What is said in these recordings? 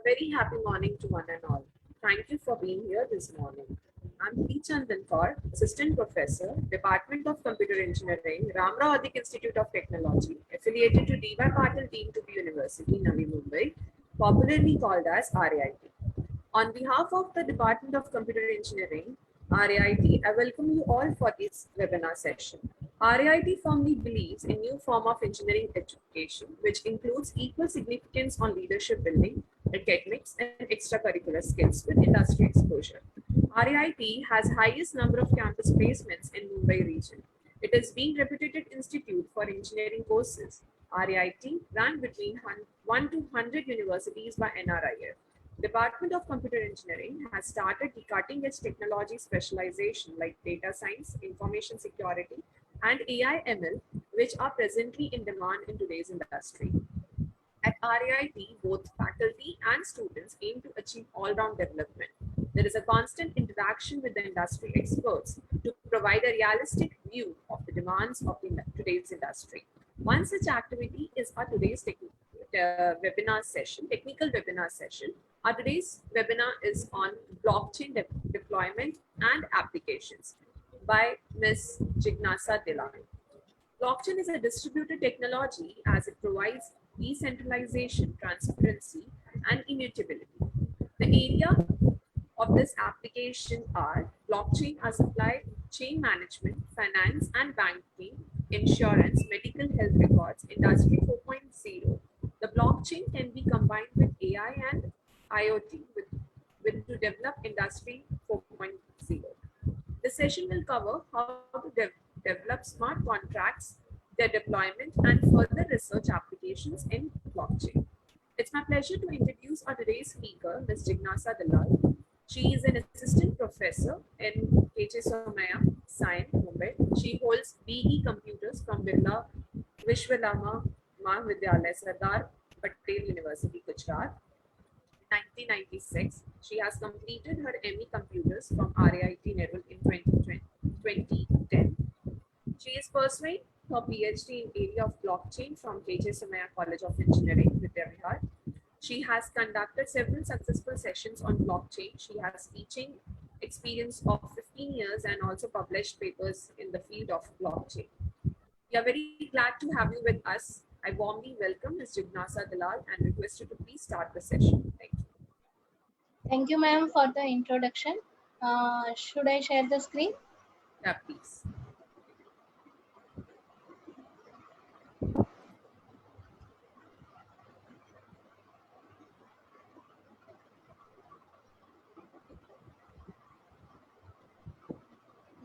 very happy morning to one and all. Thank you for being here this morning. I'm P. Chandan Kaur, Assistant Professor, Department of Computer Engineering, Ramrao Adik Institute of Technology, affiliated to D.Y. Patil Deemed to be University, Navi Mumbai, popularly called as RAIT. On behalf of the Department of Computer Engineering, RAIT, I welcome you all for this webinar session. RAIT firmly believes in new form of engineering education, which includes equal significance on leadership building, academics, and extracurricular skills with industry exposure. RAIT has highest number of campus placements in Mumbai region. It is being reputed institute for engineering courses. RAIT ranked between 1 to 100 universities by NRIF. Department of Computer Engineering has started the cutting-edge technology specialization like data science, information security, and AI ML, which are presently in demand in today's industry. At RAIT, both faculty and students aim to achieve all-round development. There is a constant interaction with the industry experts to provide a realistic view of the demands of today's industry. One such activity is our today's webinar session, technical webinar session. Our today's webinar is on blockchain deployment and applications by Ms. Jignasa Dilal. Blockchain is a distributed technology as it provides decentralization, transparency, and immutability. The area of this application are blockchain as supply chain management, finance and banking, insurance, medical health records, industry 4.0. The blockchain can be combined with AI and IoT with to develop industry 4.0. The session will cover how to develop smart contracts, their deployment, and further research applications in blockchain. It's my pleasure to introduce our today's speaker, Ms. Jignasa Dalal. She is an assistant professor in K.J. Somaiya Science, Mumbai. She holds BE Computers from Birla Vishwalama Mahavidyalaya, Sardar Patel University, Gujarat. 1996. She has completed her ME Computers from RAIT Nerul in 2010. She is pursuing her PhD in area of blockchain from K.J. Somaiya College of Engineering, Vidyavihar. She has conducted several successful sessions on blockchain. She has teaching experience of 15 years and also published papers in the field of blockchain. We are very glad to have you with us. I warmly welcome Ms. Jignasa Dalal and request you to please start the session. Thank you. Thank you, ma'am, for the introduction. Should I share the screen? Yeah, please.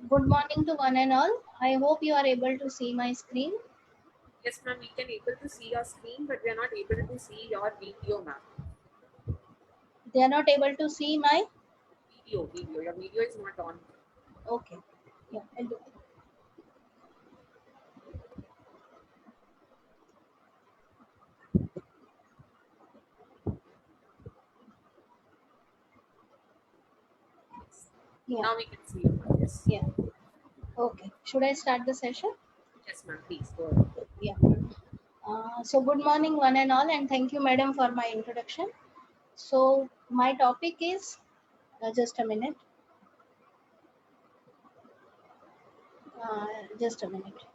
Good morning to one and all. I hope you are able to see my screen. Yes, ma'am, we can able to see your screen, but we are not able to see your video, ma'am. They are not able to see my Video. Your video is not on. Okay. Yeah, I'll do it. Yeah. Now we can see you, ma'am. Yes. Yeah. Okay. Should I start the session? Yes, ma'am. Please go ahead. Yeah. So good morning, one and all, and thank you, madam, for my introduction. So my topic is just a minute. Just a minute.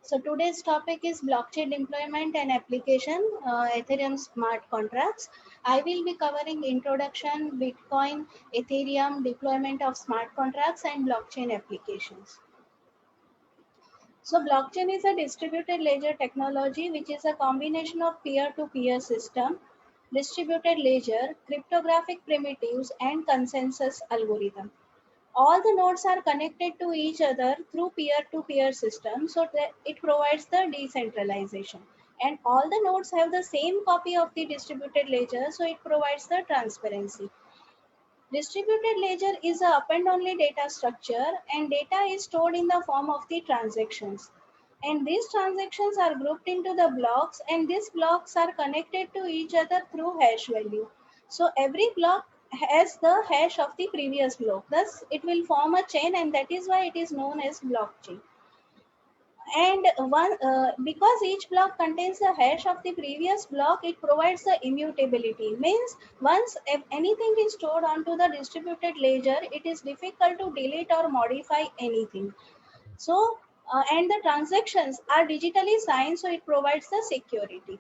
So today's topic is blockchain deployment and application, Ethereum smart contracts. I will be covering introduction, Bitcoin, Ethereum, deployment of smart contracts and blockchain applications. So blockchain is a distributed ledger technology which is a combination of peer-to-peer system, distributed ledger, cryptographic primitives and consensus algorithm. All the nodes are connected to each other through peer-to-peer system, so that it provides the decentralization. And all the nodes have the same copy of the distributed ledger, so it provides the transparency. Distributed ledger is a append-only data structure, and data is stored in the form of the transactions. And these transactions are grouped into the blocks, and these blocks are connected to each other through hash value. So every block has the hash of the previous block. Thus, it will form a chain, and that is why it is known as blockchain. And because each block contains the hash of the previous block, it provides the immutability. Means once if anything is stored onto the distributed ledger, it is difficult to delete or modify anything. So and the transactions are digitally signed, so it provides the security.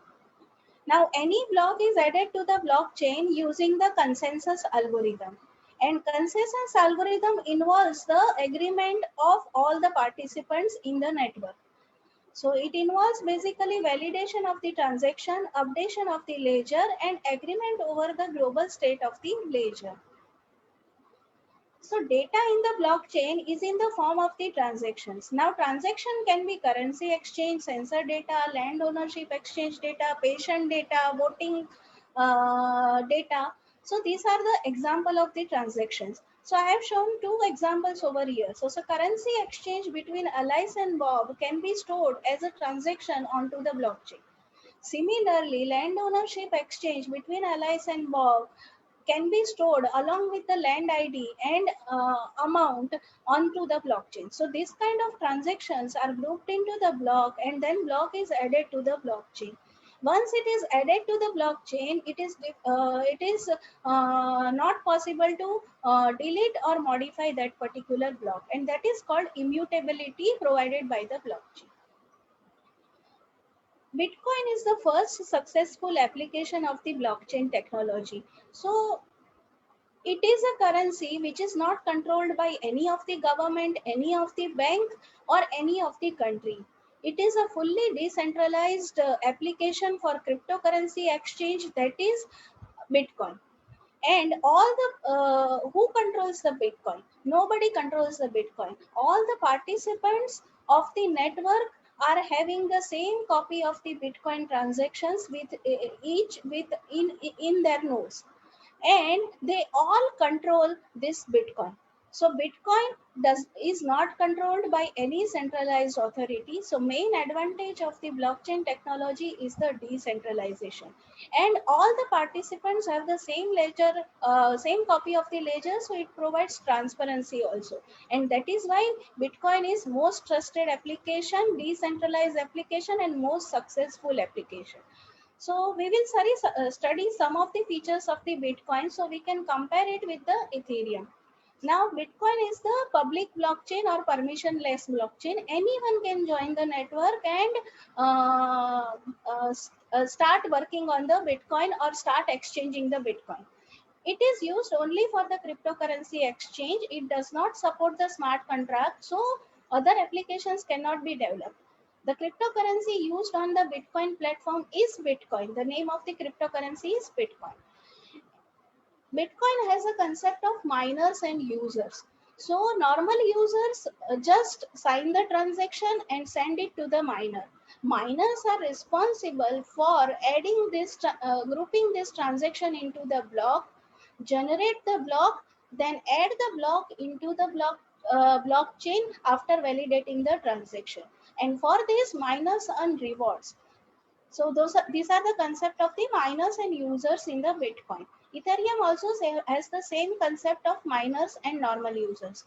Now, any block is added to the blockchain using the consensus algorithm. And consensus algorithm involves the agreement of all the participants in the network. So it involves basically validation of the transaction, updation of the ledger, and agreement over the global state of the ledger. So data in the blockchain is in the form of the transactions. Now transaction can be currency exchange, sensor data, land ownership exchange data, patient data, voting data. So these are the example of the transactions. So I have shown two examples over here. So currency exchange between Alice and Bob can be stored as a transaction onto the blockchain. Similarly, land ownership exchange between Alice and Bob can be stored along with the land ID and amount onto the blockchain. So this kind of transactions are grouped into the block, and then block is added to the blockchain. Once it is added to the blockchain, it is not possible to delete or modify that particular block, and that is called immutability provided by the blockchain. Bitcoin is the first successful application of the blockchain technology. So it is a currency which is not controlled by any of the government, any of the bank, or any of the country. It is a fully decentralized application for cryptocurrency exchange, that is Bitcoin. And all the who controls the Bitcoin? Nobody controls the Bitcoin. All the participants of the network are having the same copy of the Bitcoin transactions with each with in their nodes, and they all control this Bitcoin. So Bitcoin is not controlled by any centralized authority. So main advantage of the blockchain technology is the decentralization, and all the participants have the same ledger, same copy of the ledger. So it provides transparency also, and that is why Bitcoin is most trusted application, decentralized application, and most successful application. So we will study some of the features of the Bitcoin, so we can compare it with the Ethereum. Now, Bitcoin is the public blockchain or permissionless blockchain. Anyone can join the network and start working on the Bitcoin or start exchanging the Bitcoin. It is used only for the cryptocurrency exchange. It does not support the smart contract, so other applications cannot be developed. The cryptocurrency used on the Bitcoin platform is Bitcoin. The name of the cryptocurrency is Bitcoin. Bitcoin has a concept of miners and users. So normal users just sign the transaction and send it to the miner. Miners are responsible for adding this, grouping this transaction into the block, generate the block, then add the block into the blockchain after validating the transaction. And for this, miners earn rewards. So these are the concept of the miners and users in the Bitcoin. Ethereum also has the same concept of miners and normal users.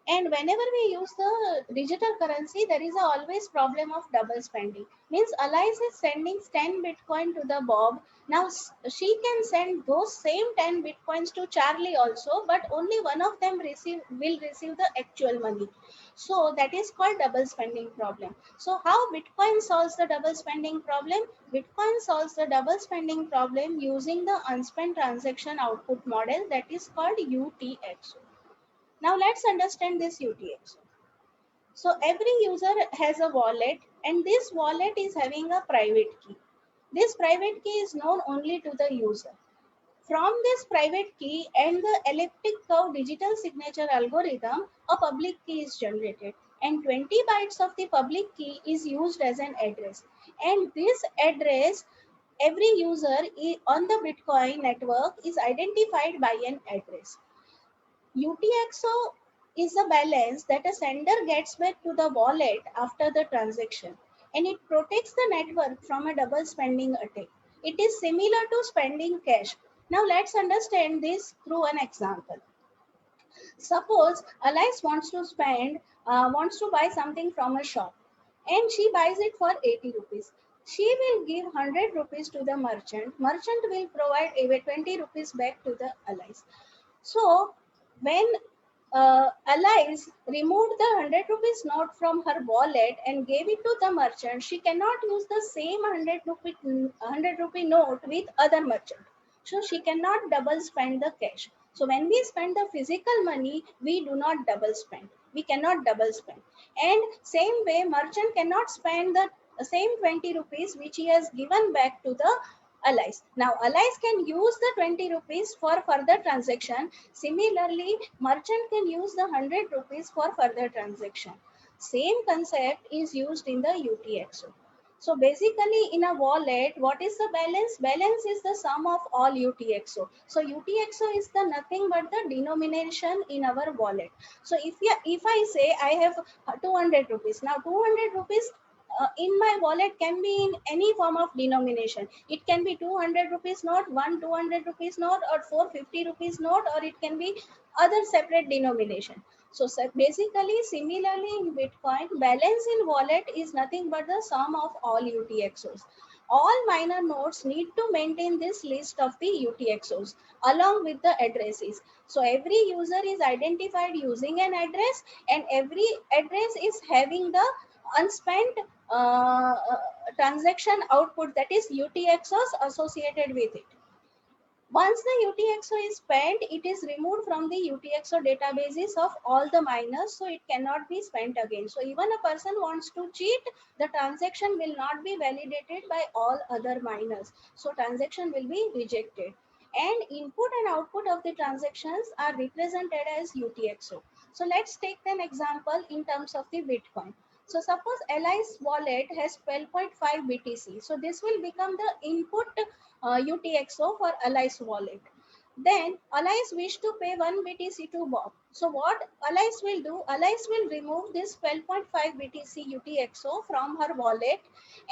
And whenever we use the digital currency, there is always problem of double spending. Means Alice is sending 10 Bitcoin to the Bob. Now she can send those same 10 Bitcoins to Charlie also, but only one of them will receive the actual money. So that is called double spending problem. So how Bitcoin solves the double spending problem? Bitcoin solves the double spending problem using the unspent transaction output model, that is called UTXO. Now let's understand this UTXO. So every user has a wallet, and this wallet is having a private key. This private key is known only to the user. From this private key and the elliptic curve digital signature algorithm, a public key is generated, and 20 bytes of the public key is used as an address. And this address Every user on the Bitcoin network is identified by an address. UTXO is a balance that a sender gets back to the wallet after the transaction, and it protects the network from a double spending attack. It is similar to spending cash. Now let's understand this through an example. Suppose Alice wants to buy something from a shop, and she buys it for 80 rupees. She will give 100 rupees to the merchant. Merchant will provide 20 rupees back to the Alice. So when Alice removed the 100 rupees note from her wallet and gave it to the merchant, she cannot use the same 100 rupee note with other merchant. So she cannot double spend the cash. So when we spend the physical money, we do not double spend. We cannot double spend. And same way, merchant cannot spend the same 20 rupees which he has given back to the Alice. Now Alice can use the 20 rupees for further transaction. Similarly, merchant can use the 100 rupees for further transaction. Same concept is used in the UTXO. So basically in a wallet, what is the balance? Balance is the sum of all UTXO. So UTXO is the nothing but the denomination in our wallet. So if I say I have 200 rupees, now 200 rupees in my wallet can be in any form of denomination. It can be 200 rupees note, 200 rupees note, or 450 rupees note, or it can be other separate denomination. So basically, similarly in Bitcoin, balance in wallet is nothing but the sum of all UTXOs. All miner nodes need to maintain this list of the UTXOs along with the addresses. So every user is identified using an address, and every address is having the unspent transaction output, that is UTXOs associated with it. Once the UTXO is spent, it is removed from the UTXO databases of all the miners, so it cannot be spent again. So even a person wants to cheat, the transaction will not be validated by all other miners. So transaction will be rejected. And input and output of the transactions are represented as UTXO. So let's take an example in terms of the Bitcoin. So suppose Alice wallet has 12.5 BTC. So this will become the input UTXO for Alice wallet. Then Alice wish to pay 1 BTC to Bob. So what Alice will do? Alice will remove this 12.5 BTC UTXO from her wallet,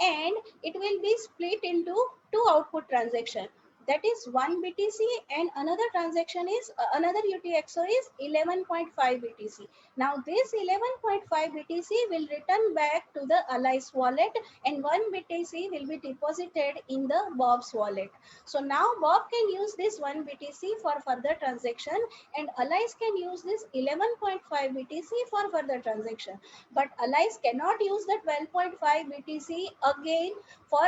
and it will be split into two output transactions. That is 1 BTC, and another transaction is another UTXO is 11.5 BTC. Now this 11.5 BTC will return back to the Alice wallet, and 1 BTC will be deposited in the Bob's wallet. So now Bob can use this 1 BTC for further transaction, and Alice can use this 11.5 BTC for further transaction. But Alice cannot use the 12.5 BTC again for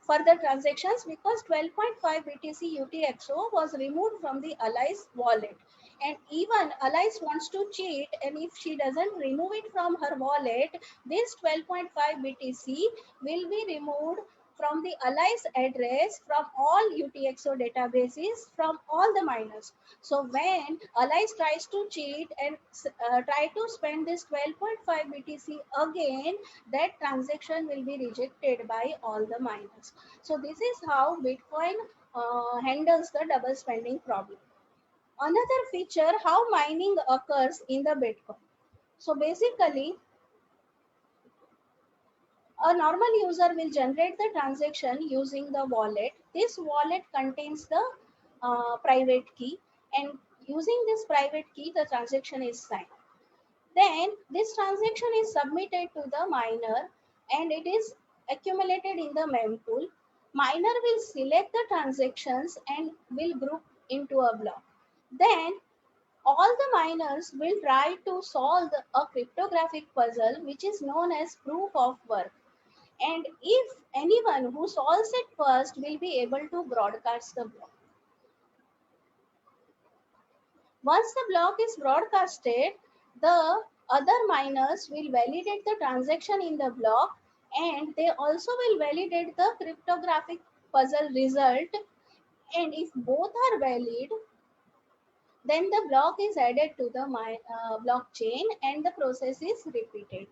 further transactions, because 12.5 BTC UTXO was removed from the Alice wallet. And even Alice wants to cheat, and if she doesn't remove it from her wallet, this 12.5 BTC will be removed from the Alice address from all UTXO databases from all the miners. So when Alice tries to cheat and try to spend this 12.5 BTC again, that transaction will be rejected by all the miners. So this is how Bitcoin handles the double spending problem. Another feature, how mining occurs in the Bitcoin. So basically, a normal user will generate the transaction using the wallet. This wallet contains the private key, and using this private key, the transaction is signed. Then this transaction is submitted to the miner, and it is accumulated in the mempool. Miner will select the transactions and will group into a block. Then all the miners will try to solve a cryptographic puzzle which is known as proof of work. And if anyone who solves it first will be able to broadcast the block. Once the block is broadcasted, the other miners will validate the transaction in the block, and they also will validate the cryptographic puzzle result. And if both are valid, then the block is added to the blockchain and the process is repeated.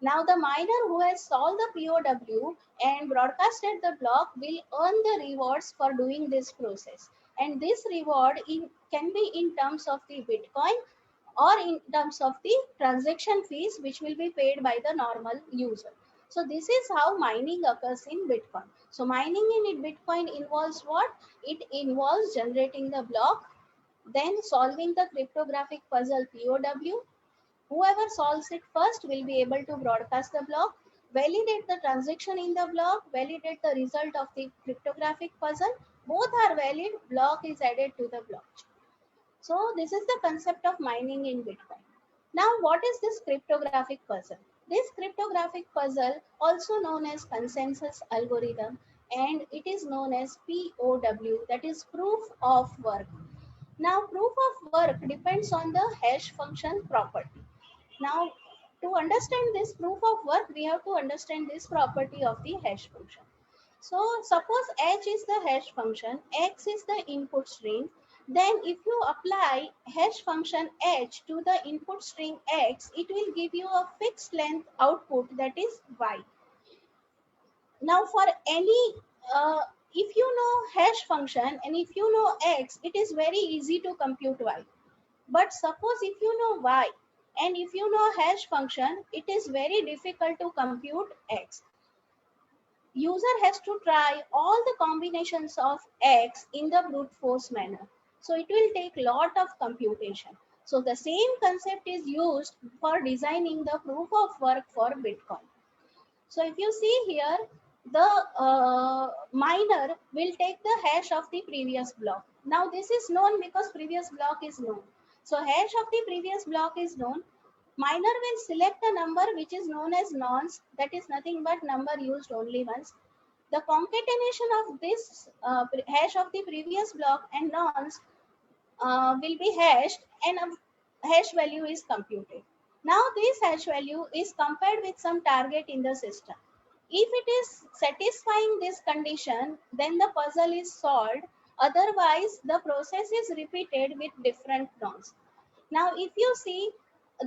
Now the miner who has solved the POW and broadcasted the block will earn the rewards for doing this process. And this reward can be in terms of the Bitcoin or in terms of the transaction fees which will be paid by the normal user. So this is how mining occurs in Bitcoin. So mining in Bitcoin involves what? It involves generating the block, then solving the cryptographic puzzle POW. Whoever solves it first will be able to broadcast the block, validate the transaction in the block, validate the result of the cryptographic puzzle. Both are valid, block is added to the blockchain. So this is the concept of mining in Bitcoin. Now, what is this cryptographic puzzle? This cryptographic puzzle, also known as consensus algorithm, and it is known as POW, that is proof of work. Now, proof of work depends on the hash function property. Now, to understand this proof of work, we have to understand this property of the hash function. So suppose h is the hash function, x is the input string, then if you apply hash function h to the input string x, it will give you a fixed length output, that is y. Now for any, if you know hash function and if you know x, it is very easy to compute y. But suppose if you know y and if you know hash function, it is very difficult to compute x. User has to try all the combinations of x in the brute force manner. So it will take lot of computation. So the same concept is used for designing the proof of work for Bitcoin. So if you see here, the miner will take the hash of the previous block. Now this is known because previous block is known. So hash of the previous block is known. Miner will select a number which is known as nonce, that is nothing but number used only once. The concatenation of this hash of the previous block and nonce will be hashed and a hash value is computed. Now this hash value is compared with some target in the system. If it is satisfying this condition, then the puzzle is solved. Otherwise, the process is repeated with different nonce. Now, if you see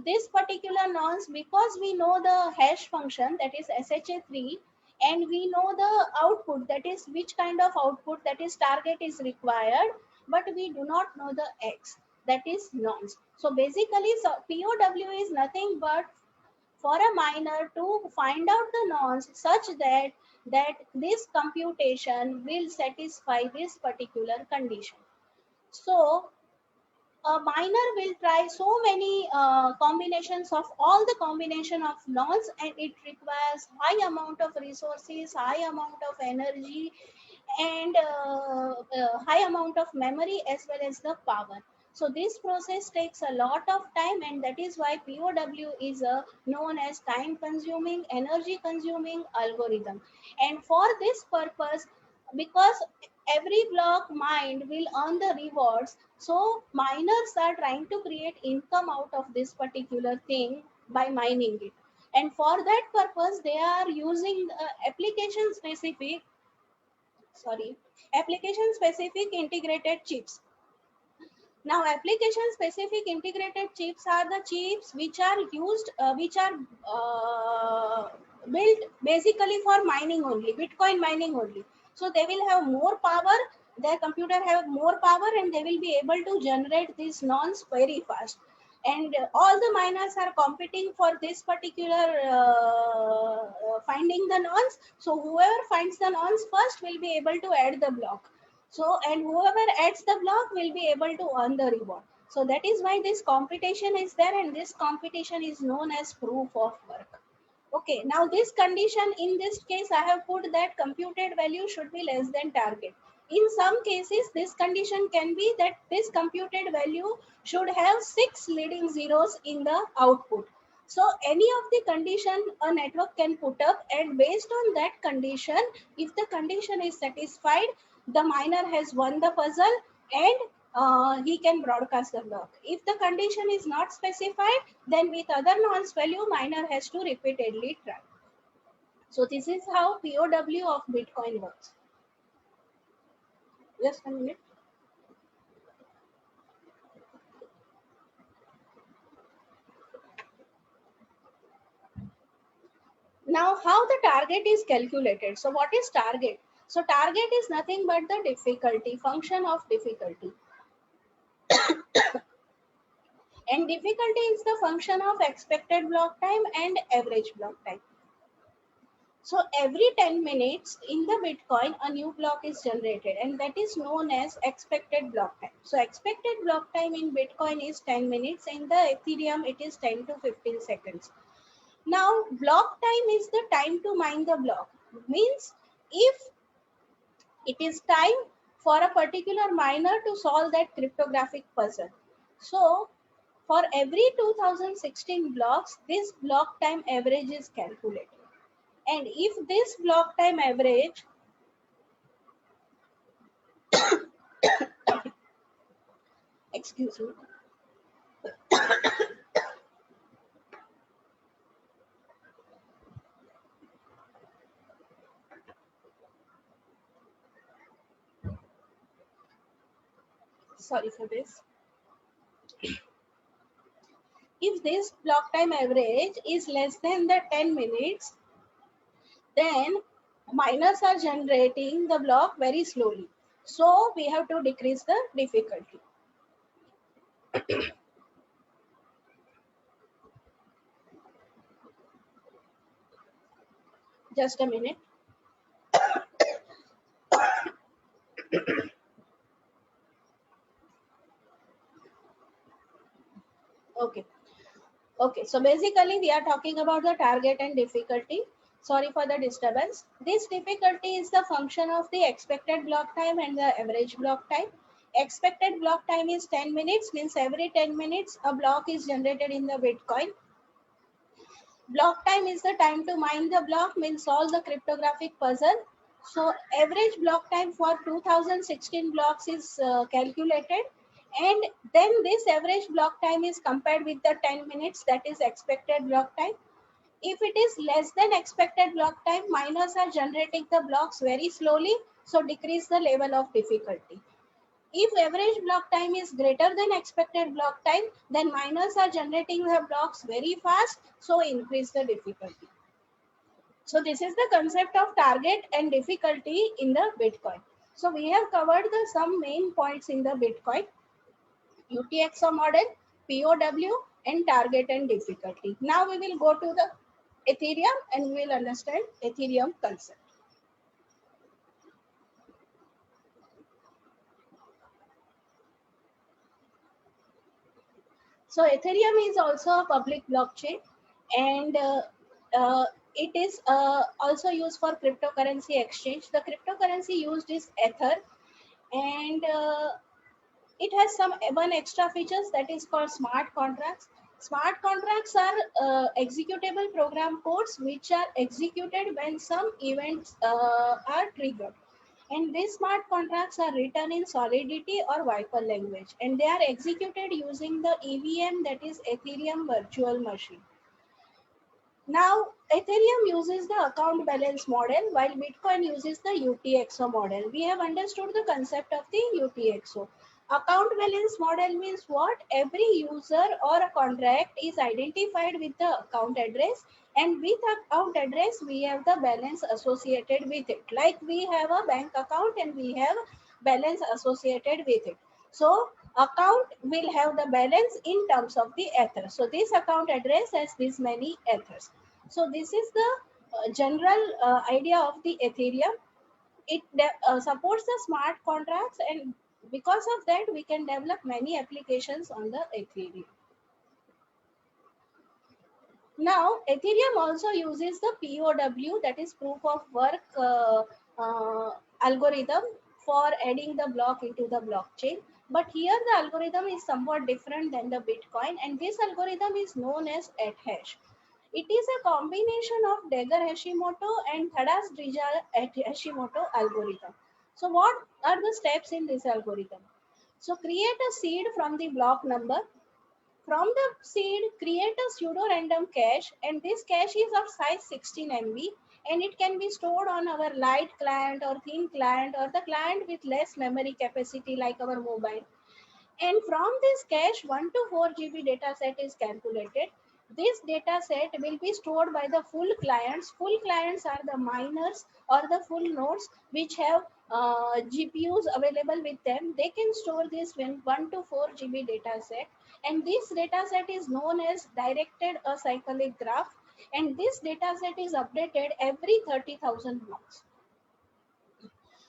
this particular nonce, because we know the hash function, that is SHA-3, and we know the output, that is which kind of output, that is target is required, but we do not know the X, that is nonce. So basically, POW is nothing but for a miner to find out the nonce such that this computation will satisfy this particular condition. So a miner will try so many combinations of all the combination of nonce, and it requires high amount of resources, high amount of energy, and high amount of memory as well as the power. So this process takes a lot of time, and that is why POW is known as time consuming, energy consuming algorithm. And for this purpose, because every block mined will earn the rewards, so miners are trying to create income out of this particular thing by mining it. And for that purpose, they are using application specific integrated chips. Now application specific integrated chips are the chips which are used, which are built basically for mining only, Bitcoin mining only. So they will have more power, their computer have more power, and they will be able to generate these nonce very fast. And all the miners are competing for this particular finding the nonce. So whoever finds the nonce first will be able to add the block. So, and whoever adds the block will be able to earn the reward. So that is why this competition is there, and this competition is known as proof of work. Okay, now this condition, in this case, I have put that computed value should be less than target. In some cases, this condition can be that this computed value should have 6 leading zeros in the output. So any of the condition a network can put up, and based on that condition, if the condition is satisfied, the miner has won the puzzle, and he can broadcast the block. If the condition is not specified, then with other nonce value, miner has to repeatedly try. So this is how POW of Bitcoin works. Just a minute. Now, how the target is calculated? So what is target? So target is nothing but the difficulty, function of difficulty. And difficulty is the function of expected block time and average block time. So every 10 minutes in the Bitcoin, a new block is generated, and that is known as expected block time. So expected block time in Bitcoin is 10 minutes. In the Ethereum, it is 10 to 15 seconds. Now, block time is the time to mine the block. Means if it is time for a particular miner to solve that cryptographic puzzle. So for every 2016 blocks, this block time average is calculated. And if this block time average excuse me, sorry for this. If this block time average is less than the 10 minutes, then miners are generating the block very slowly. So we have to decrease the difficulty. Just a minute. Okay. Okay, so basically we are talking about the target and difficulty. Sorry for the disturbance. This difficulty is the function of the expected block time and the average block time. Expected block time is 10 minutes, means every 10 minutes a block is generated in the Bitcoin. Block time is the time to mine the block, means solve the cryptographic puzzle. So average block time for 2016 blocks is calculated, and then this average block time is compared with the 10 minutes, that is expected block time. If it is less than expected block time, miners are generating the blocks very slowly, so decrease the level of difficulty. If average block time is greater than expected block time, then miners are generating the blocks very fast, so increase the difficulty. So this is the concept of target and difficulty in the Bitcoin. So we have covered the some main points in the Bitcoin: UTXO model, POW, and target and difficulty. Now we will go to the Ethereum and we will understand Ethereum concept. So Ethereum is also a public blockchain, and it is also used for cryptocurrency exchange. The cryptocurrency used is Ether, and it has some one extra features, that is called smart contracts. Smart contracts are executable program codes which are executed when some events are triggered. And these smart contracts are written in Solidity or Viper language, and they are executed using the EVM, that is Ethereum Virtual Machine. Now, Ethereum uses the account balance model while Bitcoin uses the UTXO model. We have understood the concept of the UTXO. Account balance model means what? Every user or a contract is identified with the account address, and with account address we have the balance associated with it. Like we have a bank account and we have balance associated with it. So account will have the balance in terms of the Ether. So this account address has this many Ethers. So this is the general idea of the Ethereum. It supports the smart contracts, and because of that we can develop many applications on the Ethereum. Now Ethereum also uses the POW, that is proof of work algorithm, for adding the block into the blockchain. But here the algorithm is somewhat different than the Bitcoin, and this algorithm is known as @hash. It is a combination of Dagger-Hashimoto and Taddas-Hashimoto algorithm. So what are the steps in this algorithm? So create a seed from the block number. From the seed, create a pseudo-random cache, and this cache is of size 16 MB, and it can be stored on our light client or thin client or the client with less memory capacity like our mobile. And from this cache, 1 to 4 GB data set is calculated. This data set will be stored by the full clients. Full clients are the miners or the full nodes which have GPUs available with them. They can store this 1 to 4 GB data set, and this data set is known as directed acyclic graph, and this data set is updated every 30,000 blocks.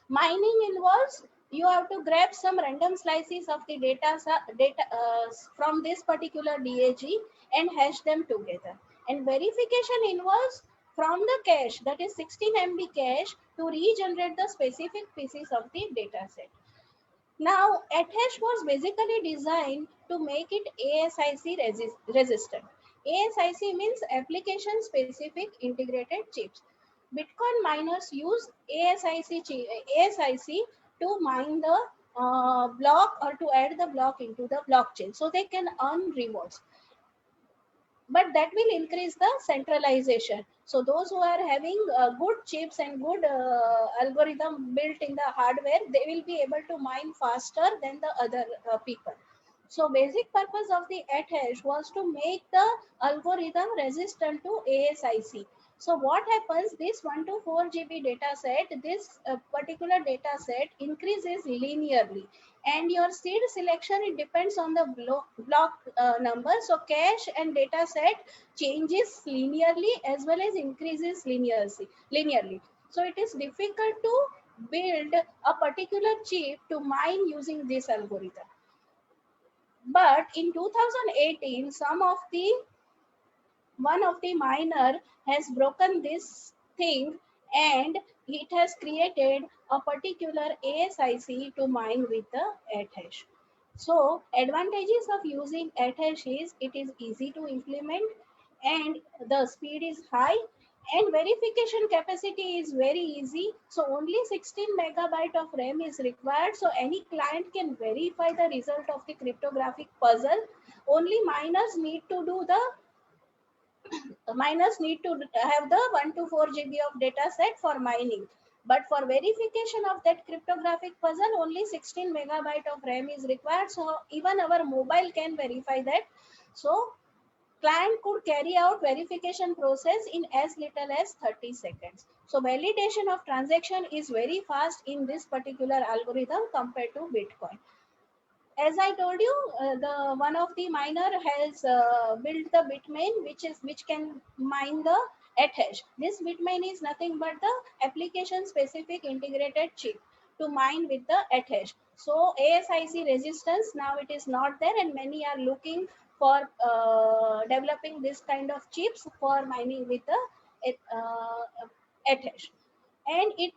Mining involves you have to grab some random slices of the from this particular DAG and hash them together. And verification involves from the cache, that is 16 MB cache, to regenerate the specific pieces of the data set. Now, ATHASH was basically designed to make it ASIC resistant. ASIC means application specific integrated chips. Bitcoin miners use ASIC to mine the block or to add the block into the blockchain so they can earn rewards. But that will increase the centralization. So those who are having good chips and good algorithm built in the hardware, they will be able to mine faster than the other people. So basic purpose of the ATHASH was to make the algorithm resistant to ASIC. So what happens, this 1 to 4 GB data set, this particular data set increases linearly, and your seed selection, it depends on the block number. So cache and data set changes linearly as well as increases linearly. So it is difficult to build a particular chip to mine using this algorithm. But in 2018, one of the miner has broken this thing, and it has created a particular ASIC to mine with the ATHASH. So advantages of using ATHASH is it is easy to implement, and the speed is high, and verification capacity is very easy. So only 16 megabyte of RAM is required, so any client can verify the result of the cryptographic puzzle. Only miners need to have the 1 to 4 GB of data set for mining. But for verification of that cryptographic puzzle, only 16 megabyte of RAM is required. So even our mobile can verify that. So client could carry out verification process in as little as 30 seconds. So validation of transaction is very fast in this particular algorithm compared to Bitcoin. As I told you, the one of the miner has built the Bitmain, which can mine the ATHASH. This Bitmain is nothing but the application specific integrated chip to mine with the ATHASH. So ASIC resistance now it is not there, and many are looking for developing this kind of chips for mining with the ATHASH. And it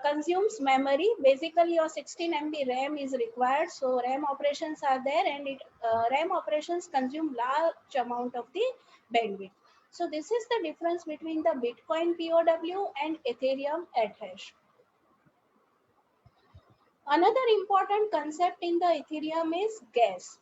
consumes memory. Basically your 16 MB RAM is required, so RAM operations are there, and RAM operations consume large amount of the bandwidth. So this is the difference between the Bitcoin POW and Ethereum ATHASH. Another important concept in the Ethereum is gas.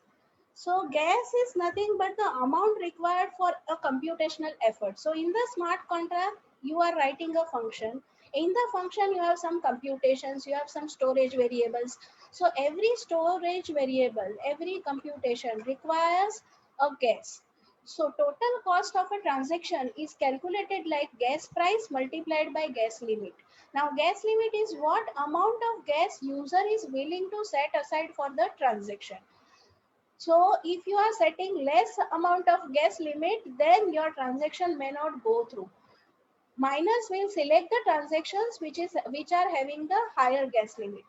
So gas is nothing but the amount required for a computational effort. So in the smart contract, you are writing a function. In the function, you have some computations, you have some storage variables. So every storage variable, every computation requires a gas. So total cost of a transaction is calculated like gas price multiplied by gas limit. Now gas limit is what amount of gas user is willing to set aside for the transaction. So if you are setting less amount of gas limit, then your transaction may not go through. Miners will select the transactions which are having the higher gas limit.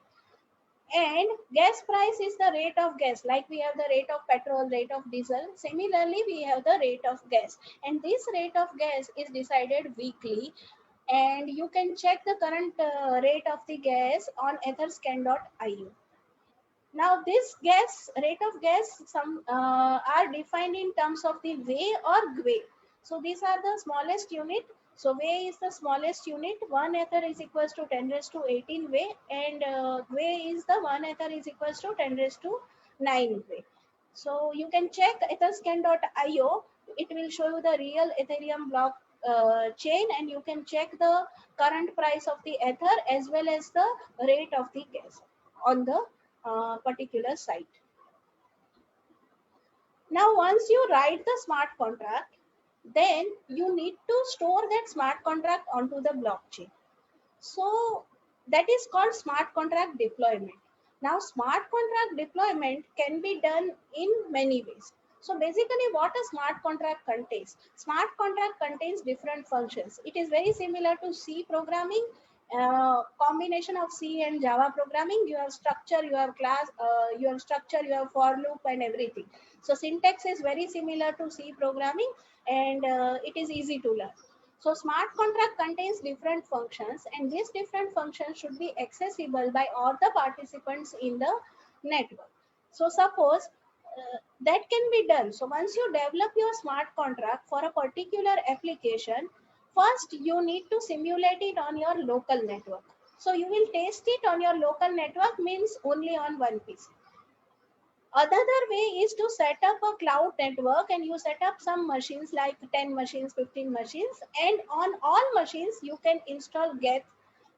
And gas price is the rate of gas, like we have the rate of petrol, rate of diesel. Similarly, we have the rate of gas, and this rate of gas is decided weekly. And you can check the current rate of the gas on etherscan.io. Now this rate of gas are defined in terms of the Wei or Gwei. So these are the smallest unit. So Wei is the smallest unit. 1 ether is equals to 10 raised to 18 Wei, and Gwei is the 1 ether is equals to 10 raised to 9 Wei. So you can check etherscan.io. It will show you the real Ethereum block chain, and you can check the current price of the ether as well as the rate of the gas on the particular site. Now, once you write the smart contract, then you need to store that smart contract onto the blockchain. So that is called smart contract deployment. Now, smart contract deployment can be done in many ways. So basically what a smart contract contains. Smart contract contains different functions. It is very similar to C programming, combination of C and Java programming. You have structure, you have class, you have structure, you have for loop and everything. So syntax is very similar to C programming, and it is easy to learn. So smart contract contains different functions, and these different functions should be accessible by all the participants in the network. So suppose that can be done. So once you develop your smart contract for a particular application, first you need to simulate it on your local network. So you will test it on your local network, means only on one PC. Another way is to set up a cloud network, and you set up some machines like 10 machines, 15 machines, and on all machines you can install Geth.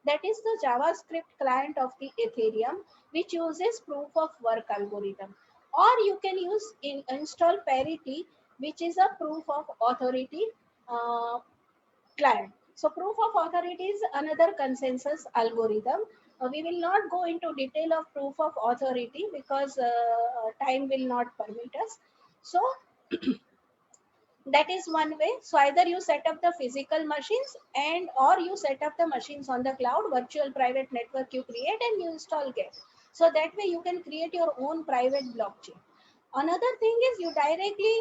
That is the JavaScript client of the Ethereum, which uses proof of work algorithm. Or you can install Parity, which is a proof of authority uh, client. So proof of authority is another consensus algorithm. We will not go into detail of proof of authority because time will not permit us. So that is one way. So either you set up the physical machines, and or you set up the machines on the cloud, virtual private network you create, and you install Geth. So that way you can create your own private blockchain. Another thing is you directly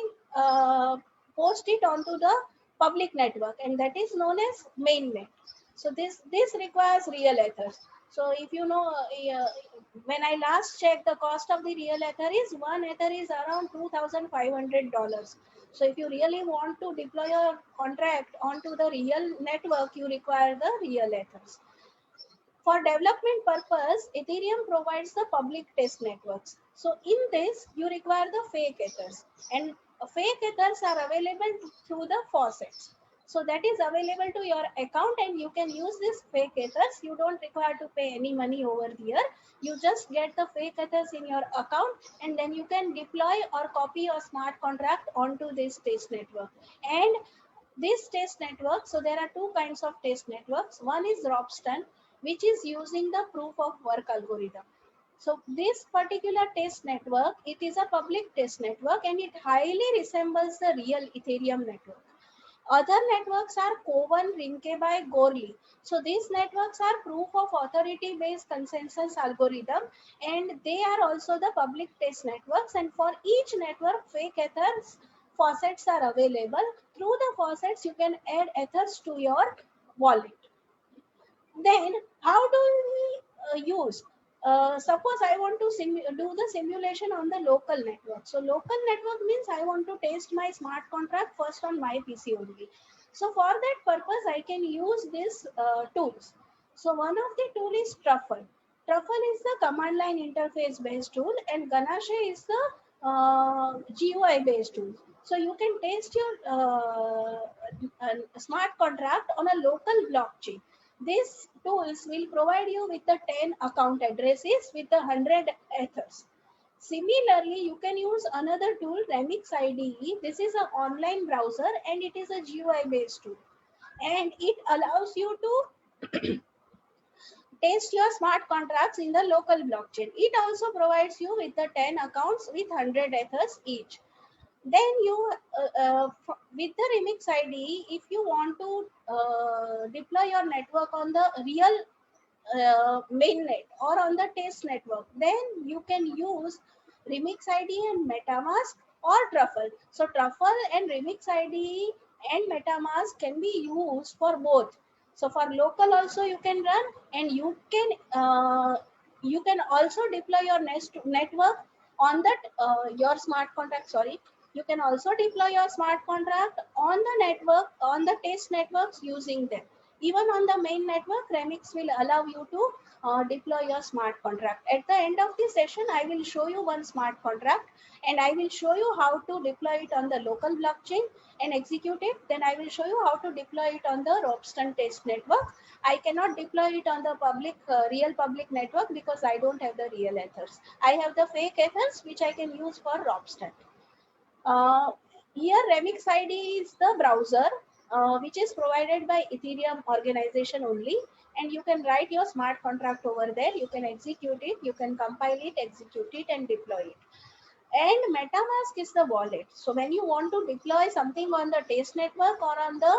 post it onto the public network, and that is known as mainnet. So this requires real ethers. So if you know, when I last checked, the cost of the real ether is one ether is around $2,500. So if you really want to deploy your contract onto the real network, you require the real ethers. For development purpose, Ethereum provides the public test networks. So in this, you require the fake ethers, and fake ethers are available through the faucets. So that is available to your account, and you can use this fake ethers. You don't require to pay any money over here. You just get the fake ethers in your account, and then you can deploy or copy your smart contract onto this test network. And this test network, so there are two kinds of test networks. One is Ropsten, which is using the proof of work algorithm. So this particular test network, it is a public test network, and it highly resembles the real Ethereum network. Other networks are Kovan, Rinke Goerli. So these networks are proof of authority based consensus algorithm, and they are also the public test networks. And for each network, fake ethers faucets are available. Through the faucets, you can add ethers to your wallet. Then how do we use? Suppose I want to do the simulation on the local network. So local network means I want to test my smart contract first on my PC only. So for that purpose, I can use these tools. So one of the tool is Truffle. Truffle is the command line interface based tool, and Ganache is the GUI based tool. So you can test your smart contract on a local blockchain. These tools will provide you with the 10 account addresses with the 100 ethers. Similarly, you can use another tool, Remix IDE. This is an online browser, and it is a GUI based tool. And it allows you to test your smart contracts in the local blockchain. It also provides you with the 10 accounts with 100 ethers each. Then you, with the Remix IDE, if you want to deploy your network on the real mainnet or on the test network, then you can use Remix IDE and MetaMask or Truffle. So Truffle and Remix IDE and MetaMask can be used for both. So for local also you can run, and you can also deploy your network on that your smart contract. Sorry, you can also deploy your smart contract on the network, on the test networks using them. Even on the main network, Remix will allow you to deploy your smart contract. At the end of this session, I will show you one smart contract, and I will show you how to deploy it on the local blockchain and execute it. Then I will show you how to deploy it on the Ropsten test network. I cannot deploy it on the real public network because I don't have the real ethers. I have the fake ethers which I can use for Ropsten. Uh, Here Remix ID is the browser which is provided by Ethereum organization only, and you can write your smart contract over there. You can execute it, you can compile it, execute it, and deploy it. And MetaMask is the wallet. So when you want to deploy something on the test network or on the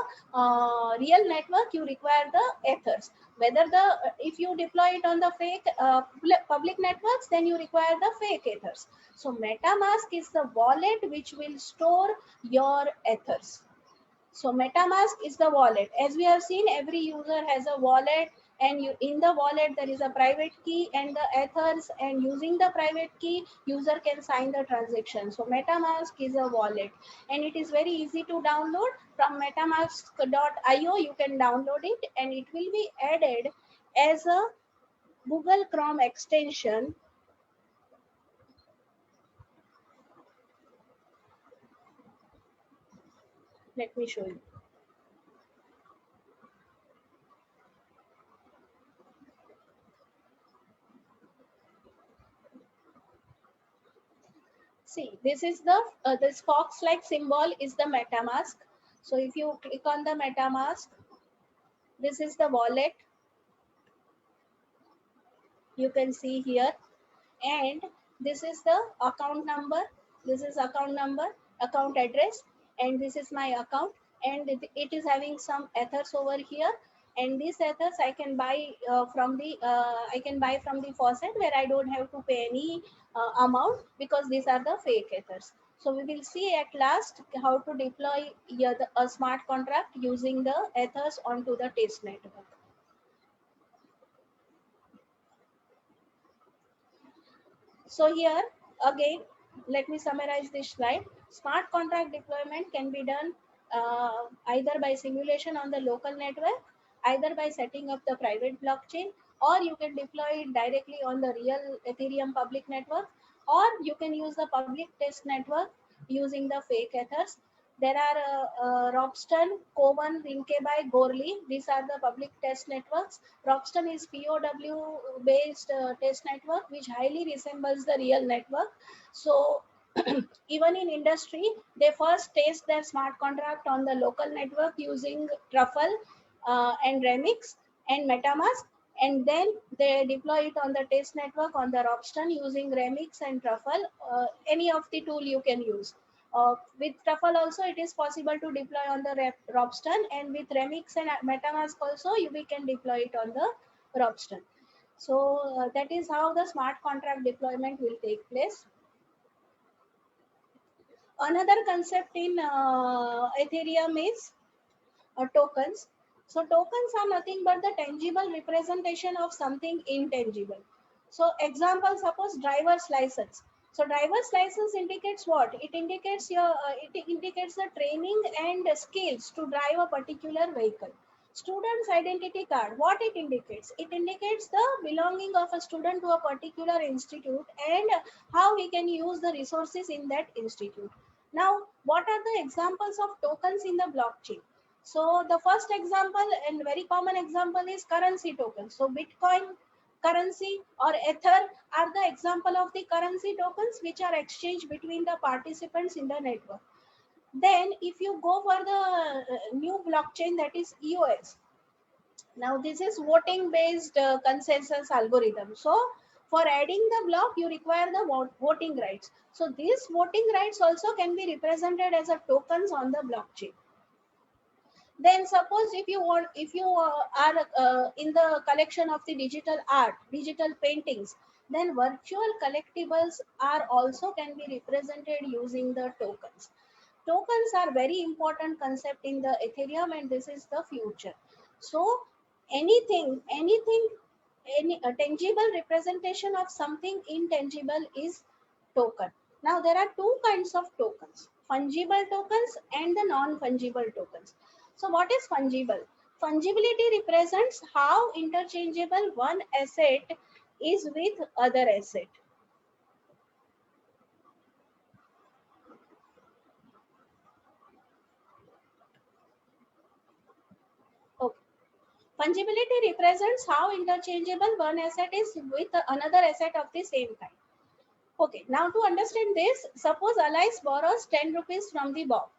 real network, you require the ethers. Whether the if you deploy it on the fake public networks, then you require the fake ethers. So MetaMask is the wallet which will store your ethers. So MetaMask is the wallet. As we have seen, every user has a wallet, and in the wallet there is a private key and the ethers, and using the private key, user can sign the transaction. So MetaMask is a wallet, and it is very easy to download from metamask.io. You can download it, and it will be added as a Google Chrome extension. Let me show you. See, this is the this fox-like symbol is the MetaMask. So if you click on the MetaMask, this is the wallet you can see here, and this is the account number. This is account number, account address, and this is my account, and it is having some ethers over here. And these ethers I can buy from the faucet, where I don't have to pay any amount, because these are the fake ethers. So we will see at last how to deploy a smart contract using the ethers onto the test network. So here again, let me summarize this slide. Smart contract deployment can be done either by simulation on the local network, either by setting up the private blockchain, or you can deploy it directly on the real Ethereum public network, or you can use the public test network using the fake ethers. There are Ropsten, Coven, Rinkebai, Goerli. These are the public test networks. Ropsten is POW based test network, which highly resembles the real network. So even in industry, they first test their smart contract on the local network using Truffle and Remix and MetaMask, and then they deploy it on the test network on the Ropsten using Remix and Truffle. Any of the tool you can use. With Truffle also, it is possible to deploy on the Ropsten, and with Remix and MetaMask also, we can deploy it on the Ropsten. So that is how the smart contract deployment will take place. Another concept in Ethereum is tokens. So tokens are nothing but the tangible representation of something intangible. So example, suppose driver's license. So driver's license indicates what? It indicates it indicates the training and skills to drive a particular vehicle. Student's identity card, what it indicates? It indicates the belonging of a student to a particular institute and how he can use the resources in that institute. Now, what are the examples of tokens in the blockchain? So the first example and very common example is currency tokens. So Bitcoin currency or Ether are the example of the currency tokens which are exchanged between the participants in the network. Then if you go for the new blockchain, that is EOS. Now this is voting based consensus algorithm. So for adding the block, you require the voting rights. So these voting rights also can be represented as a tokens on the blockchain. Then suppose if you are in the collection of the digital art, digital paintings, then virtual collectibles are also can be represented using the tokens. Tokens are very important concept in the Ethereum, and this is the future. So anything, any a tangible representation of something intangible is token. Now there are two kinds of tokens: fungible tokens and the non-fungible tokens. So what is fungible? Fungibility represents how interchangeable one asset is with other asset. Okay. Fungibility represents how interchangeable one asset is with another asset of the same kind. Okay, now to understand this, suppose Alice borrows 10 rupees from the Bob.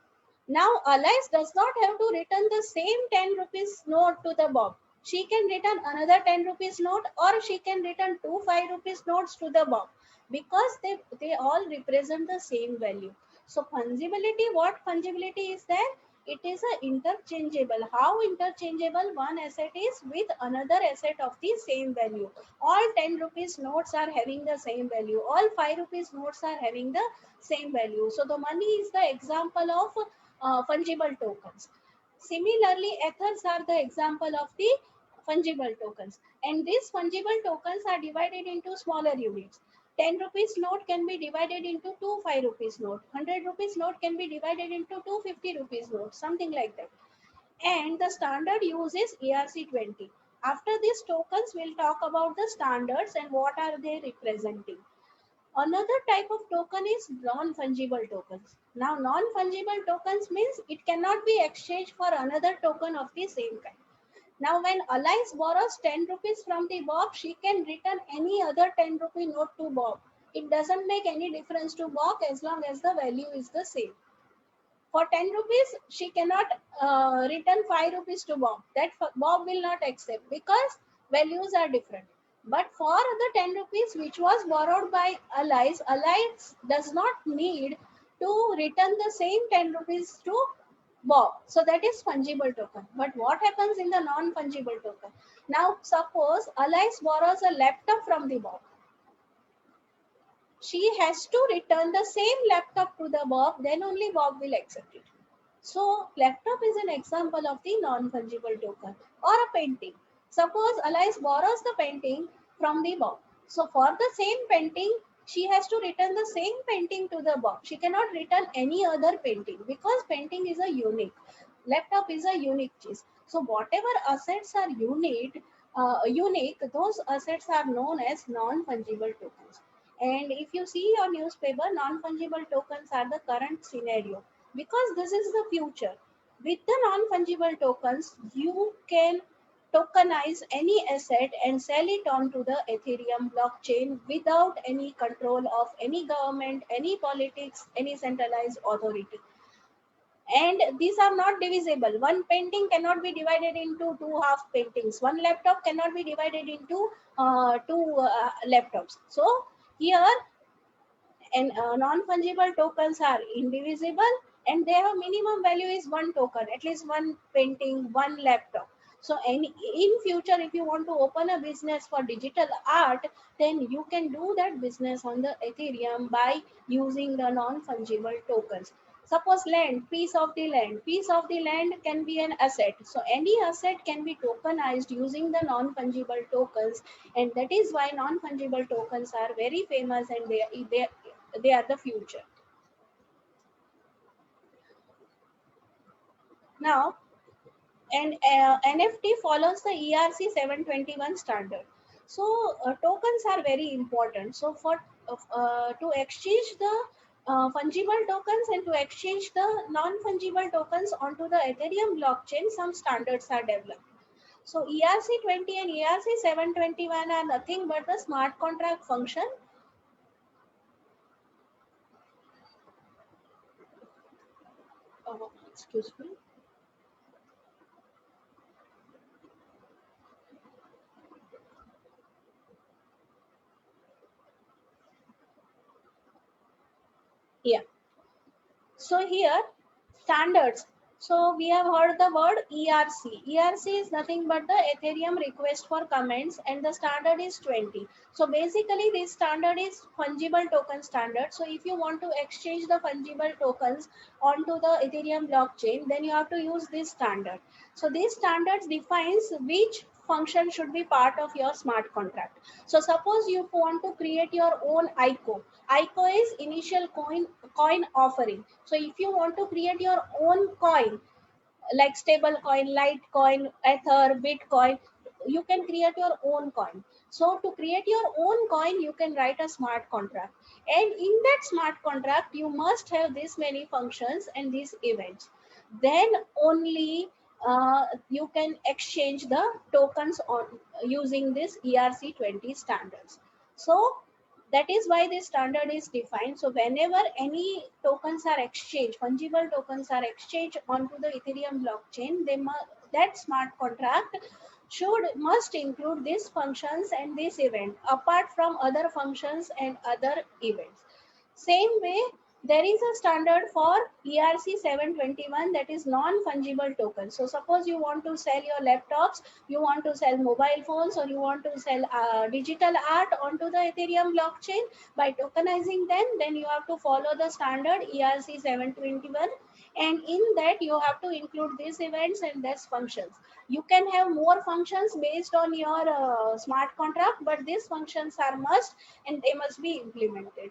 Now Alice does not have to return the same 10 rupees note to the Bob. She can return another 10 rupees note, or she can return two 5 rupees notes to the Bob, because they all represent the same value. So fungibility, what fungibility is there? It is a interchangeable. How interchangeable one asset is with another asset of the same value. All 10 rupees notes are having the same value. All 5 rupees notes are having the same value. So the money is the example of fungible tokens. Similarly, ethers are the example of the fungible tokens. And these fungible tokens are divided into smaller units. 10 rupees note can be divided into two 5 rupees note. 100 rupees note can be divided into two 50 rupees note, something like that. And the standard uses ERC20. After these tokens, we'll talk about the standards and what are they representing. Another type of token is non-fungible tokens. Now, non-fungible tokens means it cannot be exchanged for another token of the same kind. Now, when Alice borrows 10 rupees from the Bob, she can return any other 10 rupee note to Bob. It doesn't make any difference to Bob as long as the value is the same. For 10 rupees, she cannot return 5 rupees to Bob. That Bob will not accept because values are different. But for the 10 rupees which was borrowed by Alice, Alice does not need to return the same 10 rupees to Bob. So that is fungible token. But what happens in the non-fungible token? Now suppose Alice borrows a laptop from the Bob. She has to return the same laptop to the Bob, then only Bob will accept it. So laptop is an example of the non-fungible token. Or a painting. Suppose Alice borrows the painting from the Bob. So for the same painting, she has to return the same painting to the Bob. She cannot return any other painting because painting is a unique. Laptop is a unique piece. So whatever assets are unique, those assets are known as non-fungible tokens. And if you see your newspaper, non-fungible tokens are the current scenario because this is the future. With the non-fungible tokens, you can tokenize any asset and sell it onto the Ethereum blockchain without any control of any government, any politics, any centralized authority. And these are not divisible. One painting cannot be divided into two half paintings. One laptop cannot be divided into two laptops. So here, and non-fungible tokens are indivisible, and their minimum value is one token, at least one painting, one laptop. So in future, if you want to open a business for digital art, then you can do that business on the Ethereum by using the non-fungible tokens. Suppose land, piece of the land can be an asset. So any asset can be tokenized using the non-fungible tokens, and that is why non-fungible tokens are very famous, and they are the future. Now, and NFT follows the ERC 721 standard. So tokens are very important. So for to exchange the fungible tokens and to exchange the non-fungible tokens onto the Ethereum blockchain, some standards are developed. So ERC20 and ERC721 are nothing but the smart contract function. Excuse me. Yeah. So here, standards. So we have heard the word ERC. ERC is nothing but the Ethereum request for comments, and the standard is 20. So basically this standard is fungible token standard. So if you want to exchange the fungible tokens onto the Ethereum blockchain, then you have to use this standard. So this standard defines which function should be part of your smart contract. So suppose you want to create your own ICO. ICO is initial coin offering. So if you want to create your own coin, like stable coin, Litecoin, Ether, Bitcoin, you can create your own coin. So to create your own coin, you can write a smart contract. And in that smart contract, you must have this many functions and these events. Then only you can exchange the tokens on using this ERC20 standards. So That is why this standard is defined. So whenever any tokens are exchanged, fungible tokens are exchanged onto the Ethereum blockchain, that smart contract must include these functions and this event apart from other functions and other events. Same way, there is a standard for ERC 721, that is non-fungible token. So suppose you want to sell your laptops, you want to sell mobile phones, or you want to sell digital art onto the Ethereum blockchain by tokenizing them, then you have to follow the standard ERC 721. And in that, you have to include these events and these functions. You can have more functions based on your smart contract, but these functions are must and they must be implemented.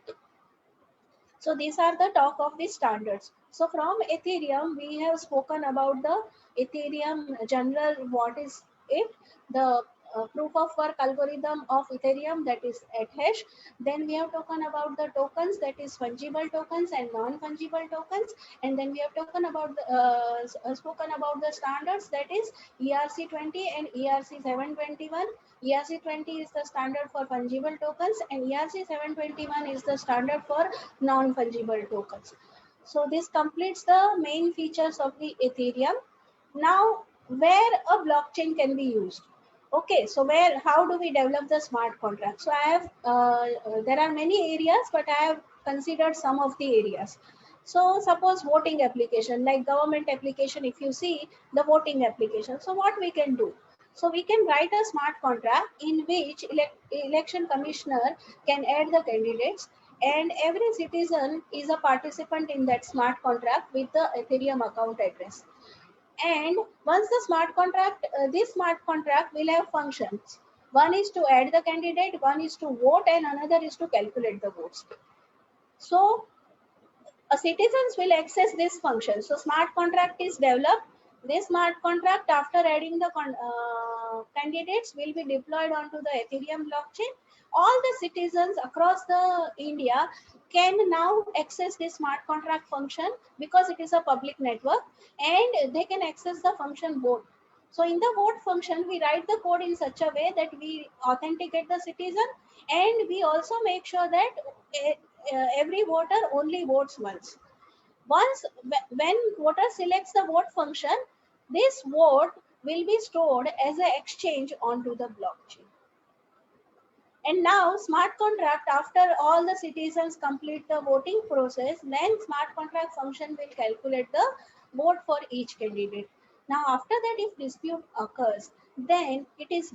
So these are the talk of the standards. So from Ethereum, we have spoken about the Ethereum general, what is it, the proof of work algorithm of Ethereum, that is at hash. Then we have spoken about the tokens, that is fungible tokens and non-fungible tokens. And then we have spoken about the standards, that is ERC20 and ERC721. ERC20 is the standard for fungible tokens and ERC721 is the standard for non-fungible tokens. So this completes the main features of the Ethereum. Now, where a blockchain can be used? Okay, so how do we develop the smart contract? So I have, there are many areas, but I have considered some of the areas. So suppose voting application, like government application, if you see the voting application, so what we can do? So we can write a smart contract in which election commissioner can add the candidates, and every citizen is a participant in that smart contract with the Ethereum account address. And once the smart contract, this smart contract will have functions. One is to add the candidate, one is to vote, and another is to calculate the votes. So citizens will access this function. So smart contract is developed. This smart contract, after adding the candidates, will be deployed onto the Ethereum blockchain. All the citizens across the India can now access this smart contract function because it is a public network, and they can access the function vote. So in the vote function, we write the code in such a way that we authenticate the citizen, and we also make sure that every voter only votes once. When voter selects the vote function, this vote will be stored as an exchange onto the blockchain. And now smart contract, after all the citizens complete the voting process, then smart contract function will calculate the vote for each candidate. Now after that, if dispute occurs, then it is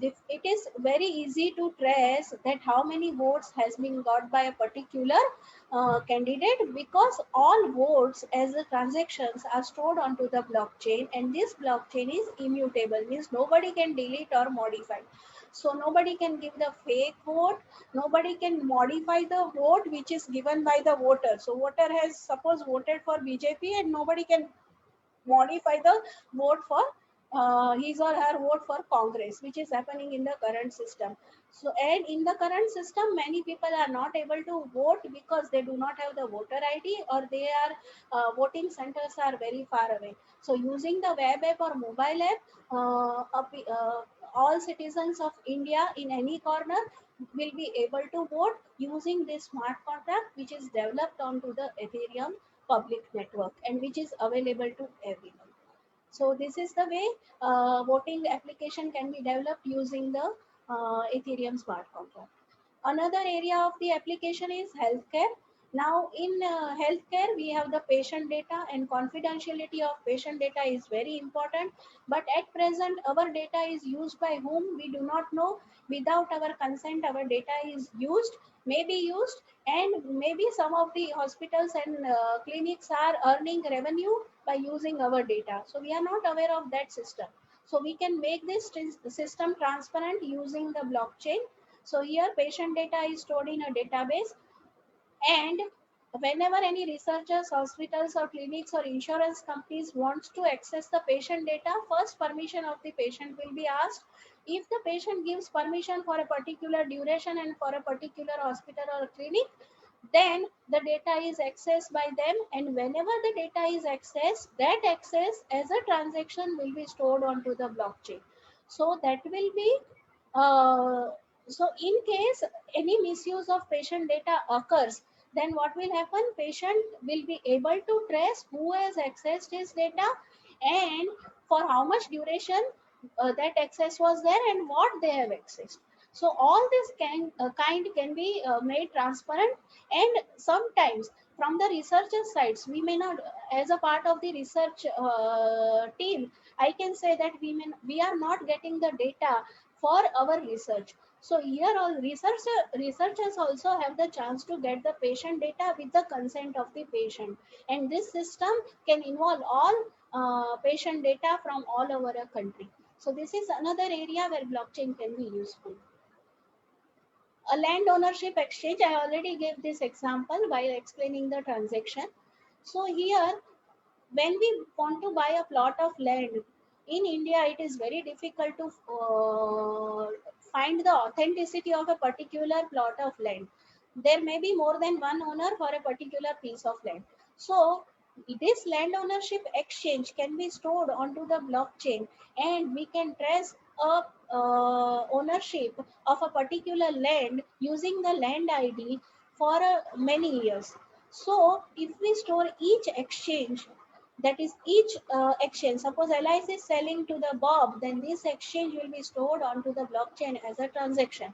very easy to trace that how many votes has been got by a particular candidate, because all votes as the transactions are stored onto the blockchain, and this blockchain is immutable, means nobody can delete or modify. So nobody can give the fake vote, nobody can modify the vote which is given by the voter. So voter has suppose voted for BJP, and nobody can modify the vote for his or her vote for Congress, which is happening in the current system. So, and in the current system, many people are not able to vote because they do not have the voter ID, or they are voting centers are very far away. So using the web app or mobile app, all citizens of India in any corner will be able to vote using this smart contract, which is developed onto the Ethereum public network and which is available to everyone. So this is the way voting application can be developed using the Ethereum smart contract. Another area of the application is healthcare. Now in healthcare, we have the patient data, and confidentiality of patient data is very important. But at present, our data is used by whom we do not know. Without our consent, our data is used, may be used, and maybe some of the hospitals and clinics are earning revenue by using our data. So we are not aware of that system. So we can make this system transparent using the blockchain. So here patient data is stored in a database, and whenever any researchers, hospitals or clinics or insurance companies wants to access the patient data, first permission of the patient will be asked. If the patient gives permission for a particular duration and for a particular hospital or clinic, then the data is accessed by them, and whenever the data is accessed, that access as a transaction will be stored onto the blockchain. So that will be uh, So in case any misuse of patient data occurs, then what will happen? Patient will be able to trace who has accessed his data and for how much duration that access was there and what they have accessed. So all this kind can be made transparent, and sometimes from the researcher sides we may not, as a part of the research team, I can say that we are not getting the data for our research. So here all researchers also have the chance to get the patient data with the consent of the patient, and this system can involve all patient data from all over a country. So this is another area where blockchain can be useful. A land ownership exchange, I already gave this example while explaining the transaction. So here, when we want to buy a plot of land in India, it is very difficult to find the authenticity of a particular plot of land. There may be more than one owner for a particular piece of land. So this land ownership exchange can be stored onto the blockchain, and we can trace a ownership of a particular land using the land ID for many years. So if we store each exchange, that is each exchange, suppose LIC is selling to the Bob, then this exchange will be stored onto the blockchain as a transaction.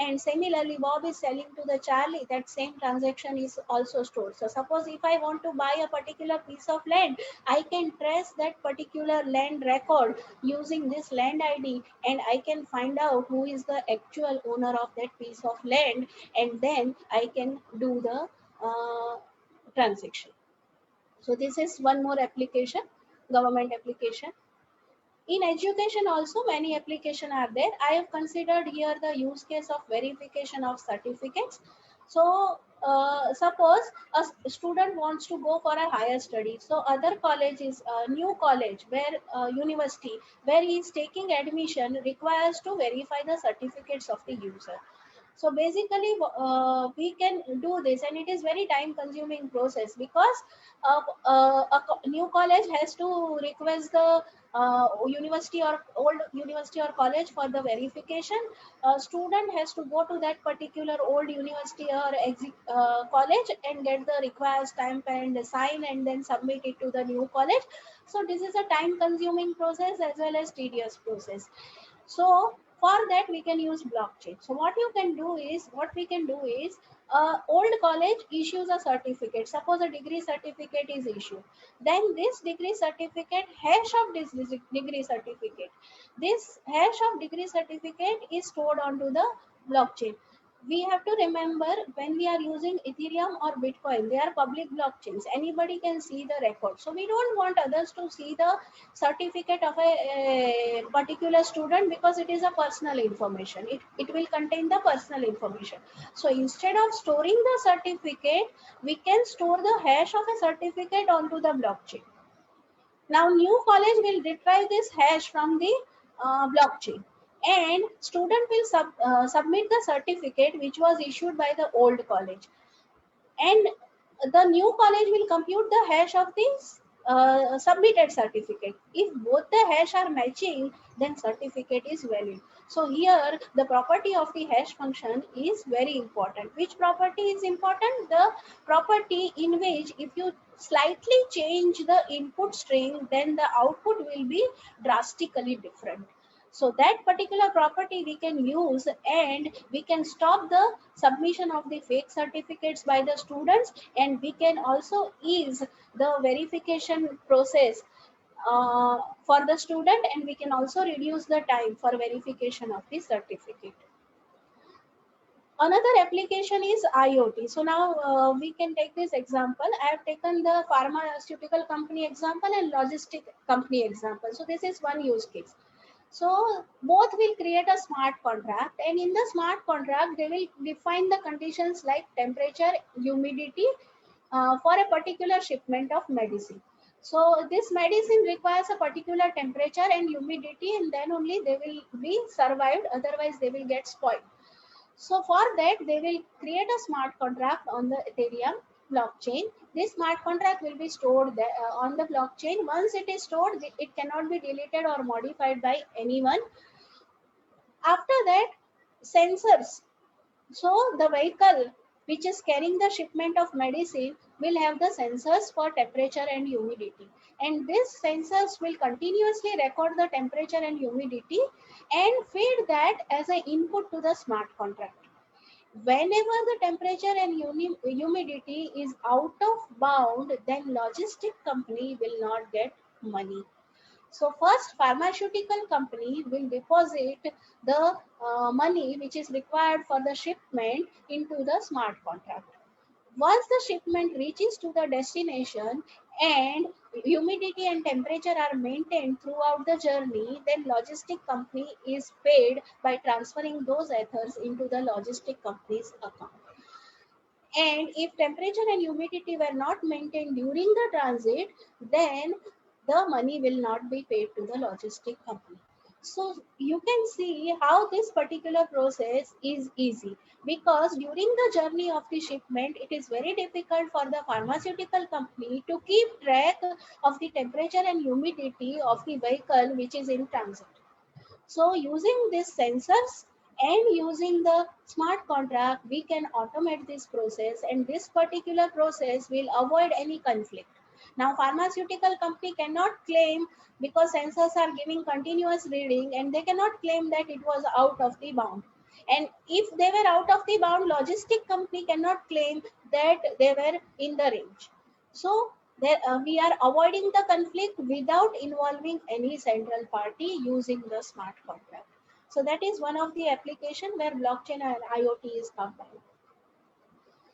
And similarly, Bob is selling to the Charlie, that same transaction is also stored. So suppose if I want to buy a particular piece of land, I can trace that particular land record using this land ID, and I can find out who is the actual owner of that piece of land, and then I can do the transaction. So this is one more application, government application. In education also many applications are there. I have considered here the use case of verification of certificates. So suppose a student wants to go for a higher study. So other college is a new college where university where he is taking admission requires to verify the certificates of the user. So basically we can do this, and it is very time consuming process because new college has to request the university or old university or college for the verification. A student has to go to that particular old university or college and get the required stamp and sign and then submit it to the new college. So this is a time consuming process as well as tedious process. So for that we can use blockchain. So what we can do is old college issues a certificate. Suppose a degree certificate is issued, then this degree certificate, hash of this degree certificate, this hash of degree certificate is stored onto the blockchain. We have to remember, when we are using Ethereum or Bitcoin, they are public blockchains, anybody can see the record. So we don't want others to see the certificate of a particular student because it is a personal information. It will contain the personal information. So instead of storing the certificate, we can store the hash of a certificate onto the blockchain. Now new college will retrieve this hash from the blockchain, and student will submit the certificate which was issued by the old college, and the new college will compute the hash of this submitted certificate. If both the hash are matching, then certificate is valid. So here the property of the hash function is very important. Which property is important? The property in which if you slightly change the input string, then the output will be drastically different. So that particular property we can use, and we can stop the submission of the fake certificates by the students, and we can also ease the verification process for the student, and we can also reduce the time for verification of the certificate. Another application is IoT. So now we can take this example. I have taken the pharmaceutical company example and logistic company example. So this is one use case. So both will create a smart contract, and in the smart contract, they will define the conditions like temperature, humidity for a particular shipment of medicine. So this medicine requires a particular temperature and humidity, and then only they will be survived. Otherwise, they will get spoiled. So for that, they will create a smart contract on the Ethereum blockchain. This smart contract will be stored there, on the blockchain. Once it is stored, it cannot be deleted or modified by anyone. After that, sensors. So the vehicle which is carrying the shipment of medicine will have the sensors for temperature and humidity. And these sensors will continuously record the temperature and humidity and feed that as an input to the smart contract. Whenever the temperature and humidity is out of bound, then logistic company will not get money. So first, pharmaceutical company will deposit the money which is required for the shipment into the smart contract. Once the shipment reaches to the destination and humidity and temperature are maintained throughout the journey, then logistic company is paid by transferring those ethers into the logistic company's account. And if temperature and humidity were not maintained during the transit, then the money will not be paid to the logistic company. So you can see how this particular process is easy, because during the journey of the shipment, it is very difficult for the pharmaceutical company to keep track of the temperature and humidity of the vehicle which is in transit. So using these sensors and using the smart contract, we can automate this process, and this particular process will avoid any conflict. Now, pharmaceutical company cannot claim, because sensors are giving continuous reading, and they cannot claim that it was out of the bound. And if they were out of the bound, logistic company cannot claim that they were in the range. So there, we are avoiding the conflict without involving any central party using the smart contract. So that is one of the application where blockchain and IoT is combined.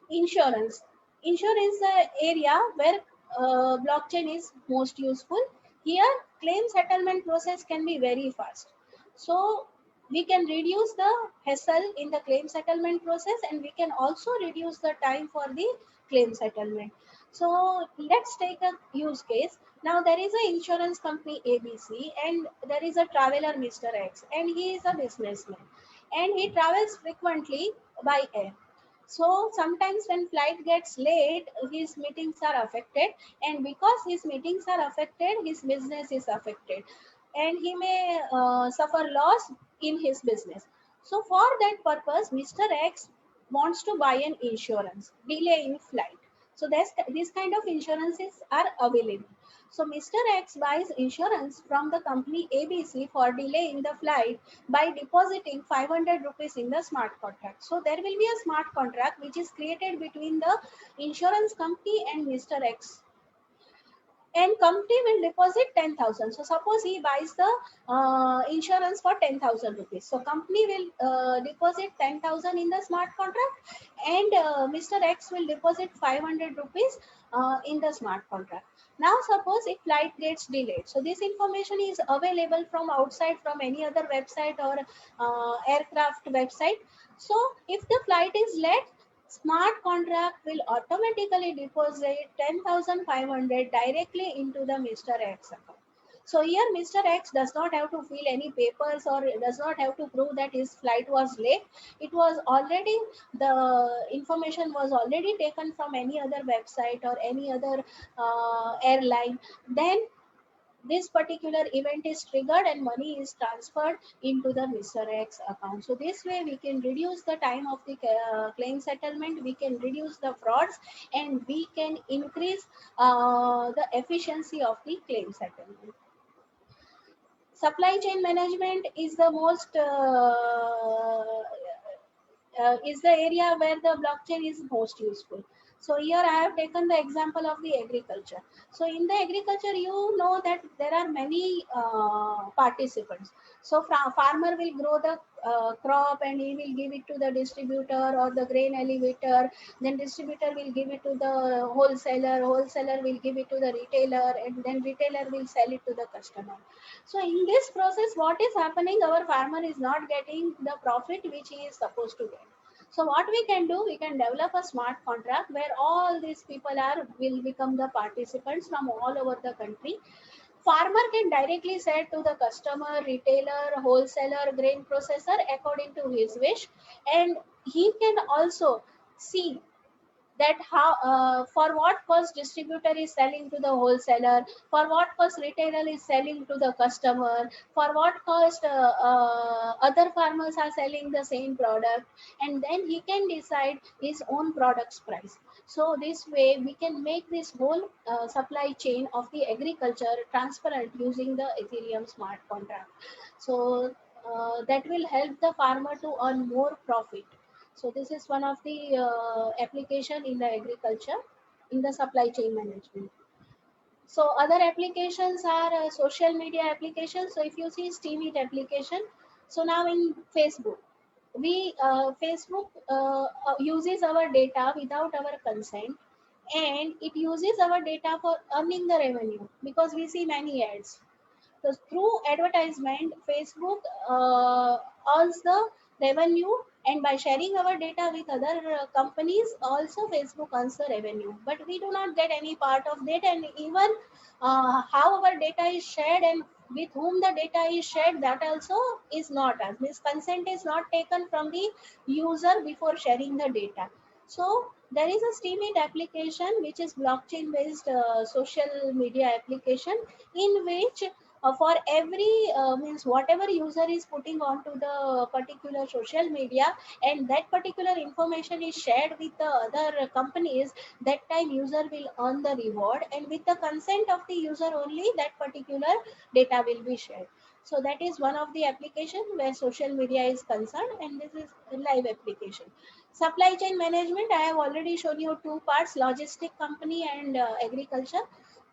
Insurance. Insurance is the area where blockchain is most useful. Here, claim settlement process can be very fast. So we can reduce the hassle in the claim settlement process, and we can also reduce the time for the claim settlement. So let's take a use case. Now there is an insurance company ABC, and there is a traveler Mr. X, and he is a businessman, and he travels frequently by air. So sometimes when flight gets late, his meetings are affected, and because his meetings are affected, his business is affected, and he may suffer loss in his business. So for that purpose, Mr. X wants to buy an insurance, delay in flight. So these kind of insurances are available. So Mr. X buys insurance from the company ABC for delay in the flight by depositing 500 rupees in the smart contract. So there will be a smart contract which is created between the insurance company and Mr. X, and company will deposit 10,000. So suppose he buys the insurance for 10,000 rupees. So company will deposit 10,000 in the smart contract, and Mr. X will deposit 500 rupees in the smart contract. Now suppose if flight gets delayed. So this information is available from outside, from any other website or aircraft website. So if the flight is late, smart contract will automatically deposit 10,500 directly into the Mr. X account. So here Mr. X does not have to fill any papers or does not have to prove that his flight was late. It was already, the information was already taken from any other website or any other airline. Then this particular event is triggered and money is transferred into the Mr. X account. So this way we can reduce the time of the claim settlement, we can reduce the frauds, and we can increase the efficiency of the claim settlement. Supply chain management is the most is the area where the blockchain is most useful. So here I have taken the example of the agriculture. So in the agriculture, you know that there are many participants. So farmer will grow the crop and he will give it to the distributor or the grain elevator. Then distributor will give it to the wholesaler. Wholesaler will give it to the retailer, and then retailer will sell it to the customer. So in this process, what is happening? Our farmer is not getting the profit which he is supposed to get. So what we can do, we can develop a smart contract where all these people will become the participants from all over the country. Farmer can directly sell to the customer, retailer, wholesaler, grain processor according to his wish, and he can also see that how for what cost distributor is selling to the wholesaler, for what cost retailer is selling to the customer, for what cost other farmers are selling the same product, and then he can decide his own product's price. So this way we can make this whole supply chain of the agriculture transparent using the Ethereum smart contract. So that will help the farmer to earn more profit. So this is one of the application in the agriculture in the supply chain management. So other applications are social media applications. So if you see Steemit application, so now in Facebook, we Facebook uses our data without our consent, and it uses our data for earning the revenue because we see many ads. So through advertisement, Facebook earns the revenue, and by sharing our data with other companies, also Facebook earns the revenue. But we do not get any part of that, and even how our data is shared and with whom the data is shared, that also is not us. Means consent is not taken from the user before sharing the data. So there is a Steemit application which is blockchain based social media application, in which for every means whatever user is putting onto the particular social media, and that particular information is shared with the other companies, that time user will earn the reward, and with the consent of the user only that particular data will be shared. So that is one of the application where social media is concerned, and this is a live application. Supply chain management, I have already shown you two parts, logistic company and agriculture.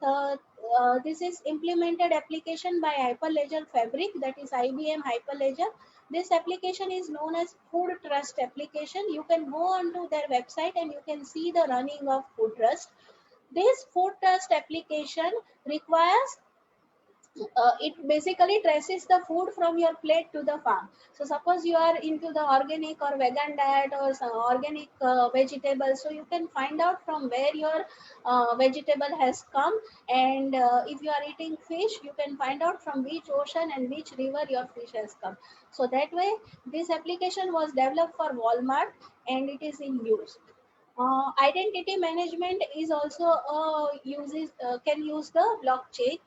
uh, this is implemented application by Hyperledger Fabric, that is IBM Hyperledger. This application is known as Food Trust application. You can go onto their website and you can see the running of Food Trust. This Food Trust application requires it basically traces the food from your plate to the farm. So suppose you are into the organic or vegan diet or some organic vegetables, so you can find out from where your vegetable has come, and if you are eating fish, you can find out from which ocean and which river your fish has come. So that way this application was developed for Walmart, and it is in use. Identity management is also uses can use the blockchain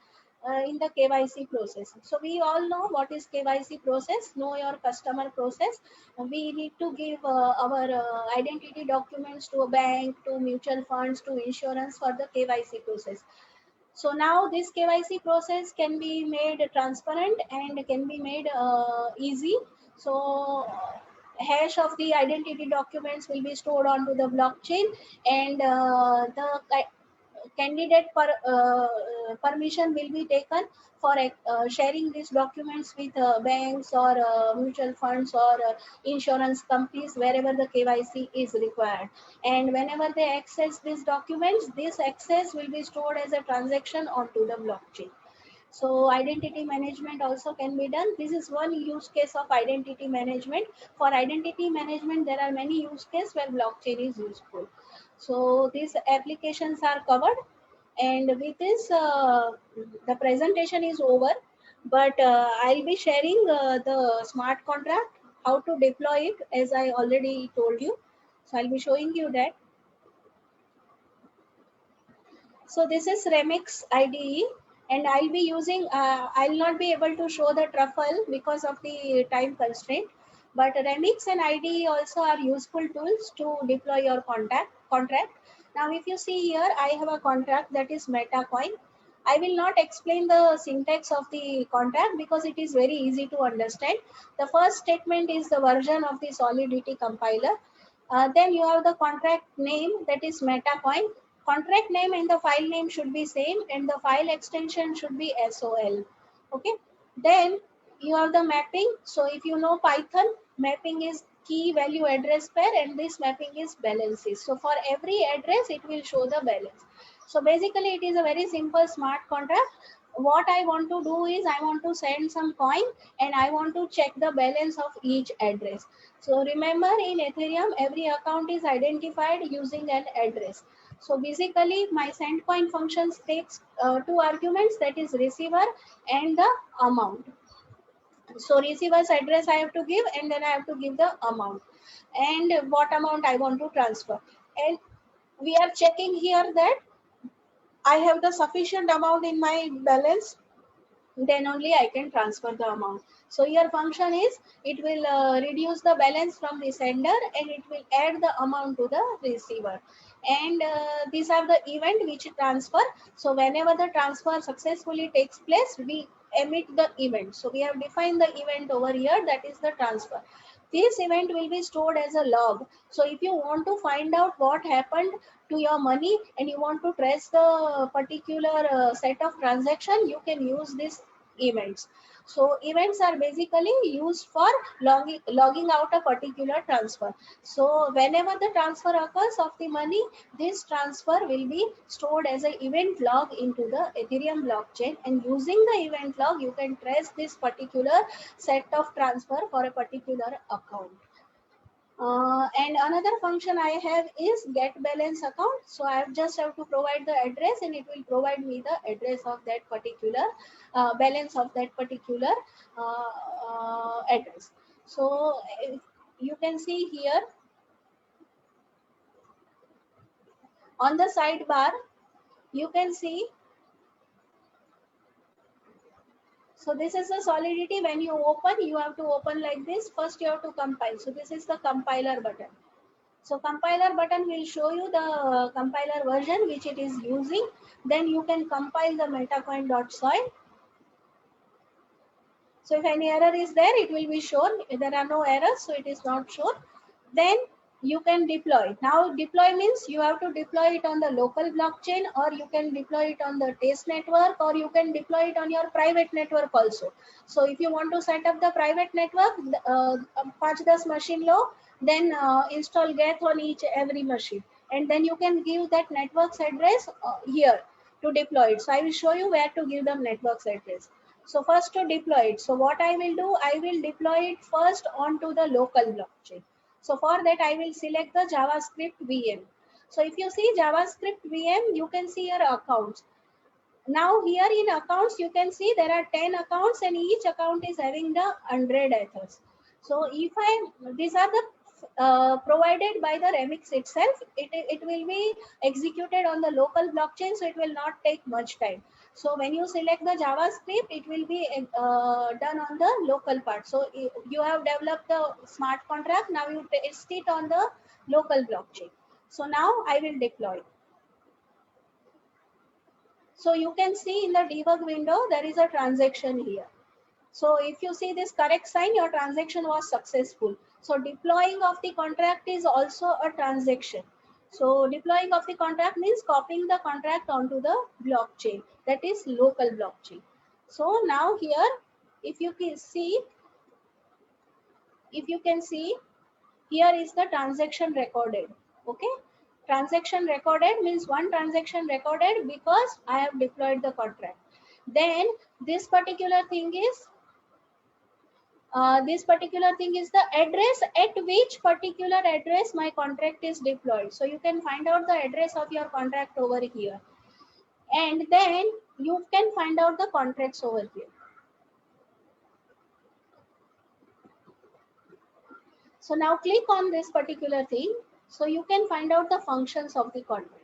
in the KYC process. So we all know what is KYC process, know your customer process. We need to give our identity documents to a bank, to mutual funds, to insurance for the KYC process. So now this KYC process can be made transparent and can be made easy. So hash of the identity documents will be stored onto the blockchain, and candidate permission will be taken for sharing these documents with banks or mutual funds or insurance companies wherever the KYC is required. And whenever they access these documents, this access will be stored as a transaction onto the blockchain. So identity management also can be done. This is one use case of identity management. For identity management, there are many use cases where blockchain is useful. So these applications are covered, and with this the presentation is over. But I'll be sharing the smart contract, how to deploy it, as I already told you. So I'll be showing you that. So this is Remix IDE, and I'll be using, I'll not be able to show the truffle because of the time constraint, but Remix and IDE also are useful tools to deploy your contract. Now, if you see here, I have a contract that is MetaCoin. I will not explain the syntax of the contract because it is very easy to understand. The first statement is the version of the Solidity compiler. Then you have the contract name, that is MetaCoin. Contract name and the file name should be same, and the file extension should be SOL. Okay. Then you have the mapping. So if you know Python, mapping is key value address pair, and this mapping is balances. So for every address, it will show the balance. So basically, it is a very simple smart contract. What I want to do is I want to send some coin, and I want to check the balance of each address. So remember, in Ethereum, every account is identified using an address. So basically, my sendCoin functions takes two arguments, that is receiver and the amount. So receiver's address I have to give, and then I have to give the amount and what amount I want to transfer. And we are checking here that I have the sufficient amount in my balance, then only I can transfer the amount. So your function is, it will reduce the balance from the sender and it will add the amount to the receiver. And these are the event which transfer. So whenever the transfer successfully takes place, we emit the event. So we have defined the event over here, that is the transfer. This event will be stored as a log. So if you want to find out what happened to your money and you want to trace the particular set of transaction, you can use this events. So events are basically used for logging out a particular transfer. So whenever the transfer occurs of the money, this transfer will be stored as an event log into the Ethereum blockchain, and using the event log you can trace this particular set of transfer for a particular account. And another function I have is get balance account. So I just have to provide the address and it will provide me the address of that particular balance of that particular address. So you can see here on the sidebar, you can see. So this is the Solidity. When you open, you have to open like this. First you have to compile. So this is the compiler button. So compiler button will show you the compiler version which it is using. Then you can compile the metacoin.soil. So if any error is there, it will be shown. If there are no errors, so it is not shown. Then you can deploy. Now deploy means you have to deploy it on the local blockchain, or you can deploy it on the test network, or you can deploy it on your private network also. So if you want to set up the private network, 5-10 machine low, then install Geth on each every machine, and then you can give that network's address here to deploy it. So I will show you where to give the network's address. So first to deploy it. So what I will do, I will deploy it first onto the local blockchain. So for that, I will select the JavaScript VM. So if you see JavaScript VM, you can see your accounts. Now here in accounts, you can see there are 10 accounts and each account is having the 100 ethers. So if these are the provided by the Remix itself, it will be executed on the local blockchain, so it will not take much time. So when you select the JavaScript, it will be done on the local part. So you have developed the smart contract, now you test it on the local blockchain. So now I will deploy. So you can see in the debug window, there is a transaction here. So if you see this correct sign, your transaction was successful. So deploying of the contract is also a transaction. So deploying of the contract means copying the contract onto the blockchain, that is local blockchain. So now here, if you can see, here is the transaction recorded. Okay. Transaction recorded means one transaction recorded because I have deployed the contract. Then this particular thing is the address at which particular address my contract is deployed. So you can find out the address of your contract over here, and then you can find out the contracts over here. So now click on this particular thing, so you can find out the functions of the contract.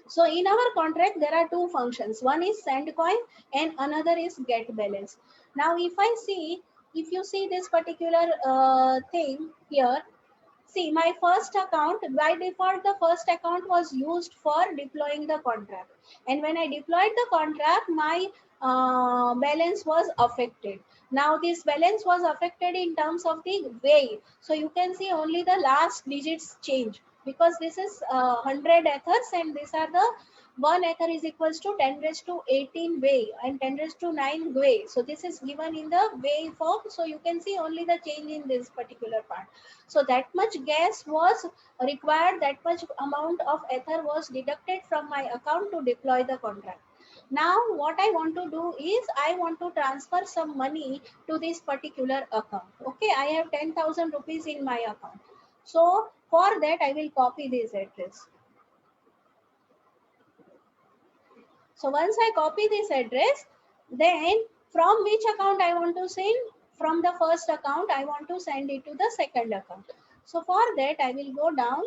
So in our contract, there are two functions. One is send coin and another is get balance. Now, if you see this particular thing here, see my first account, by default, the first account was used for deploying the contract. And when I deployed the contract, my balance was affected. Now this balance was affected in terms of the way. So you can see only the last digits change, because this is 100 ethers and these are the 1 ether is equals to 10 raised to 18 way and 10 raised to 9 way. So this is given in the way form. So you can see only the change in this particular part. So that much gas was required, that much amount of ether was deducted from my account to deploy the contract. Now what I want to do is I want to transfer some money to this particular account. Okay, I have 10,000 rupees in my account. So for that I will copy this address. So once I copy this address, then from which account I want to send? From the first account, I want to send it to the second account. So for that, I will go down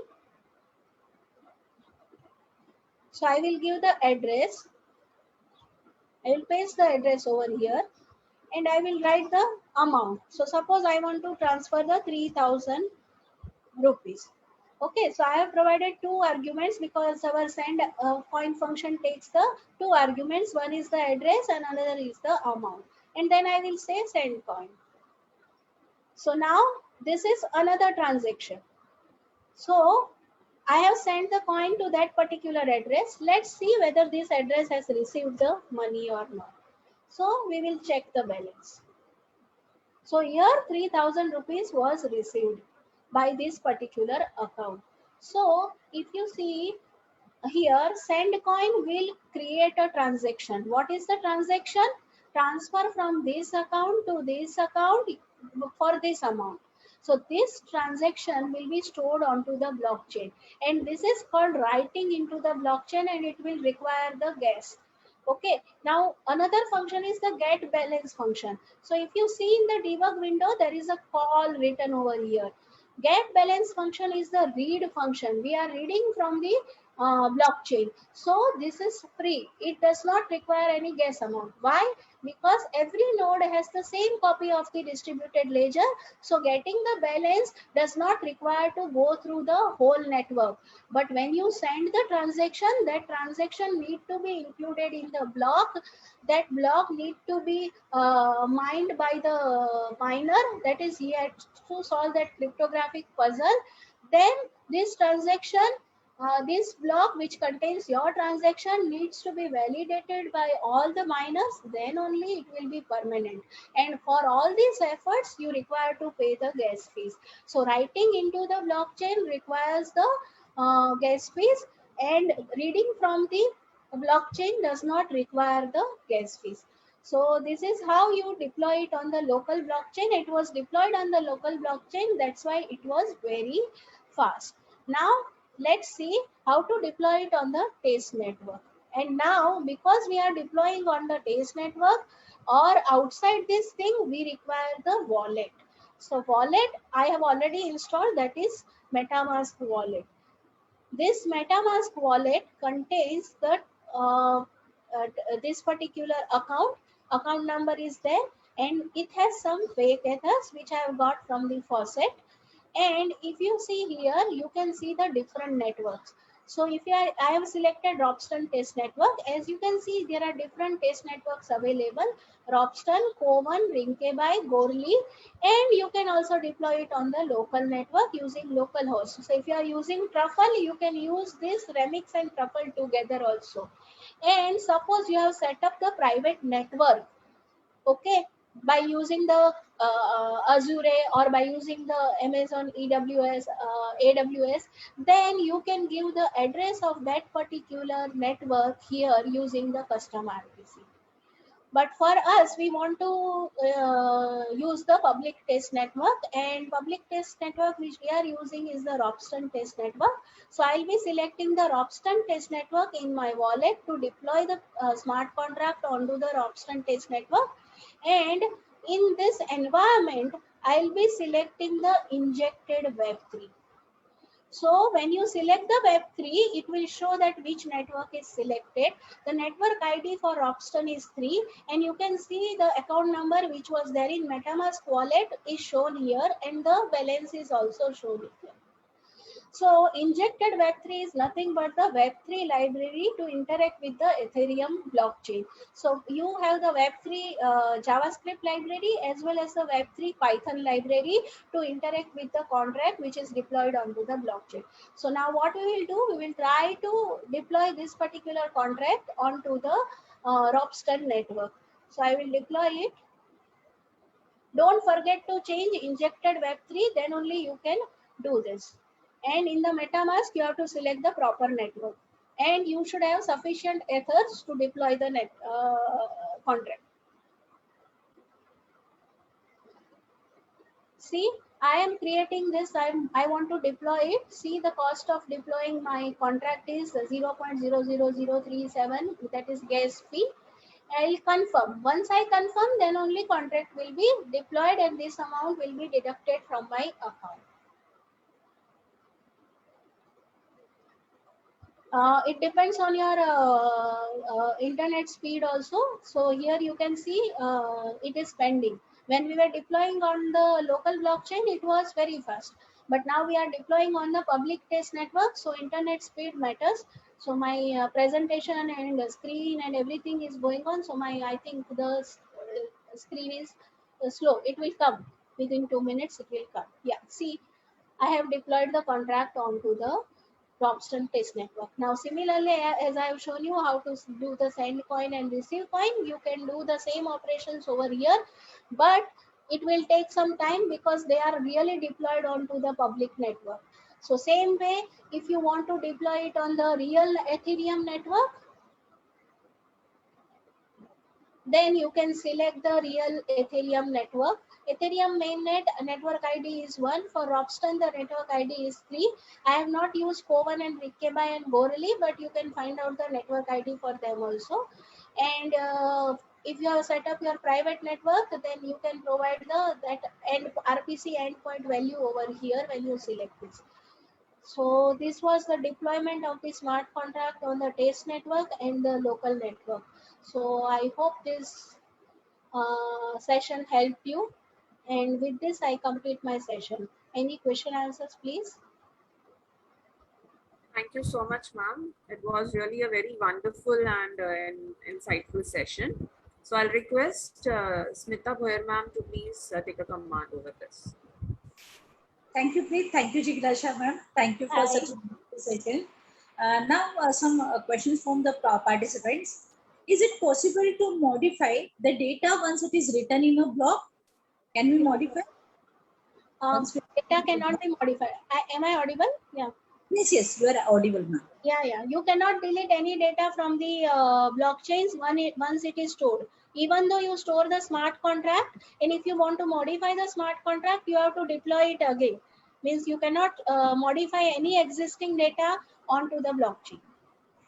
So I will give the address. I will paste the address over here and I will write the amount. So suppose I want to transfer the 3000 rupees. Okay, so I have provided two arguments because our send coin function takes the two arguments. One is the address and another is the amount. And then I will say send coin. So now this is another transaction. So I have sent the coin to that particular address. Let's see whether this address has received the money or not. So we will check the balance. So here 3000 rupees was received by this particular account. So if you see here, send coin will create a transaction. What is the transaction? Transfer from this account to this account for this amount. So this transaction will be stored onto the blockchain, and this is called writing into the blockchain, and it will require the gas. Okay, now another function is the get balance function. So if you see in the debug window, there is a call written over here. Get balance function is the read function. We are reading from the blockchain. So this is free. It does not require any gas amount. Why? Because every node has the same copy of the distributed ledger. So getting the balance does not require to go through the whole network. But when you send the transaction, that transaction need to be included in the block. That block need to be mined by the miner. That is, he has to solve that cryptographic puzzle. Then this transaction, this block which contains your transaction needs to be validated by all the miners, then only it will be permanent. And for all these efforts, you require to pay the gas fees. So writing into the blockchain requires the gas fees, and reading from the blockchain does not require the gas fees. So this is how you deploy it on the local blockchain. It was deployed on the local blockchain. That's why it was very fast. Now let's see how to deploy it on the test network. And now because we are deploying on the test network or outside this thing, we require the wallet. So wallet I have already installed, that is MetaMask wallet. This MetaMask wallet contains the this particular account number is there, and it has some fake ethers which I have got from the faucet. And if you see here, you can see the different networks. So if I have selected Ropsten test network, as you can see, there are different test networks available: Ropsten, Cowan, Rinkebai, Gorley, and you can also deploy it on the local network using localhost. So if you are using Truffle, you can use this Remix and Truffle together also. And suppose you have set up the private network, okay, by using the Azure or by using the Amazon AWS, then you can give the address of that particular network here using the custom RPC. But for us, we want to use the public test network, and public test network which we are using is the Ropsten test network. So I'll be selecting the Ropsten test network in my wallet to deploy the smart contract onto the Ropsten test network. And in this environment, I'll be selecting the injected Web3. So when you select the Web3, it will show that which network is selected. The network ID for Ropsten is 3, and you can see the account number which was there in MetaMask wallet is shown here, and the balance is also shown here. So injected Web3 is nothing but the Web3 library to interact with the Ethereum blockchain. So you have the Web3 JavaScript library as well as the Web3 Python library to interact with the contract which is deployed onto the blockchain. So now what we will do, we will try to deploy this particular contract onto the Ropsten network. So I will deploy it. Don't forget to change injected Web3, then only you can do this. And in the MetaMask, you have to select the proper network. And you should have sufficient ethers to deploy the contract. See, I am creating this. I want to deploy it. See, the cost of deploying my contract is 0.00037. That is gas fee. I'll confirm. Once I confirm, then only contract will be deployed and this amount will be deducted from my account. It depends on your internet speed also. So here you can see it is pending. When we were deploying on the local blockchain, it was very fast. But now we are deploying on the public test network, so internet speed matters. So my presentation and the screen and everything is going on. So my I think the screen is slow. It will come within 2 minutes. It will come. Yeah. See, I have deployed the contract onto the Robston test network. Now, similarly, as I have shown you how to do the send coin and receive coin, you can do the same operations over here, but it will take some time because they are really deployed onto the public network. So same way, if you want to deploy it on the real Ethereum network, then you can select the real Ethereum network. Ethereum mainnet network ID is 1. For Robston, the network ID is 3. I have not used Kovan and Rikkebai and Borelli, but you can find out the network ID for them also. And if you have set up your private network, then you can provide that RPC endpoint value over here when you select this. So this was the deployment of the smart contract on the test network and the local network. So I hope this session helped you. And with this, I complete my session. Any question answers, please? Thank you so much, ma'am. It was really a very wonderful and insightful session. So I'll request Smita Bhoyer ma'am to please take a command over this. Thank you, Preet. Thank you, Jignasha ma'am. Thank you for Hi. such a beautiful session. Now, some questions from the participants. Is it possible to modify the data once it is written in a block? Can we modify? Data cannot be modified. Am I audible? Yeah. Yes, yes, you are audible, ma'am. Yeah. You cannot delete any data from the blockchains once it is stored. Even though you store the smart contract, and if you want to modify the smart contract, you have to deploy it again. Means you cannot modify any existing data onto the blockchain.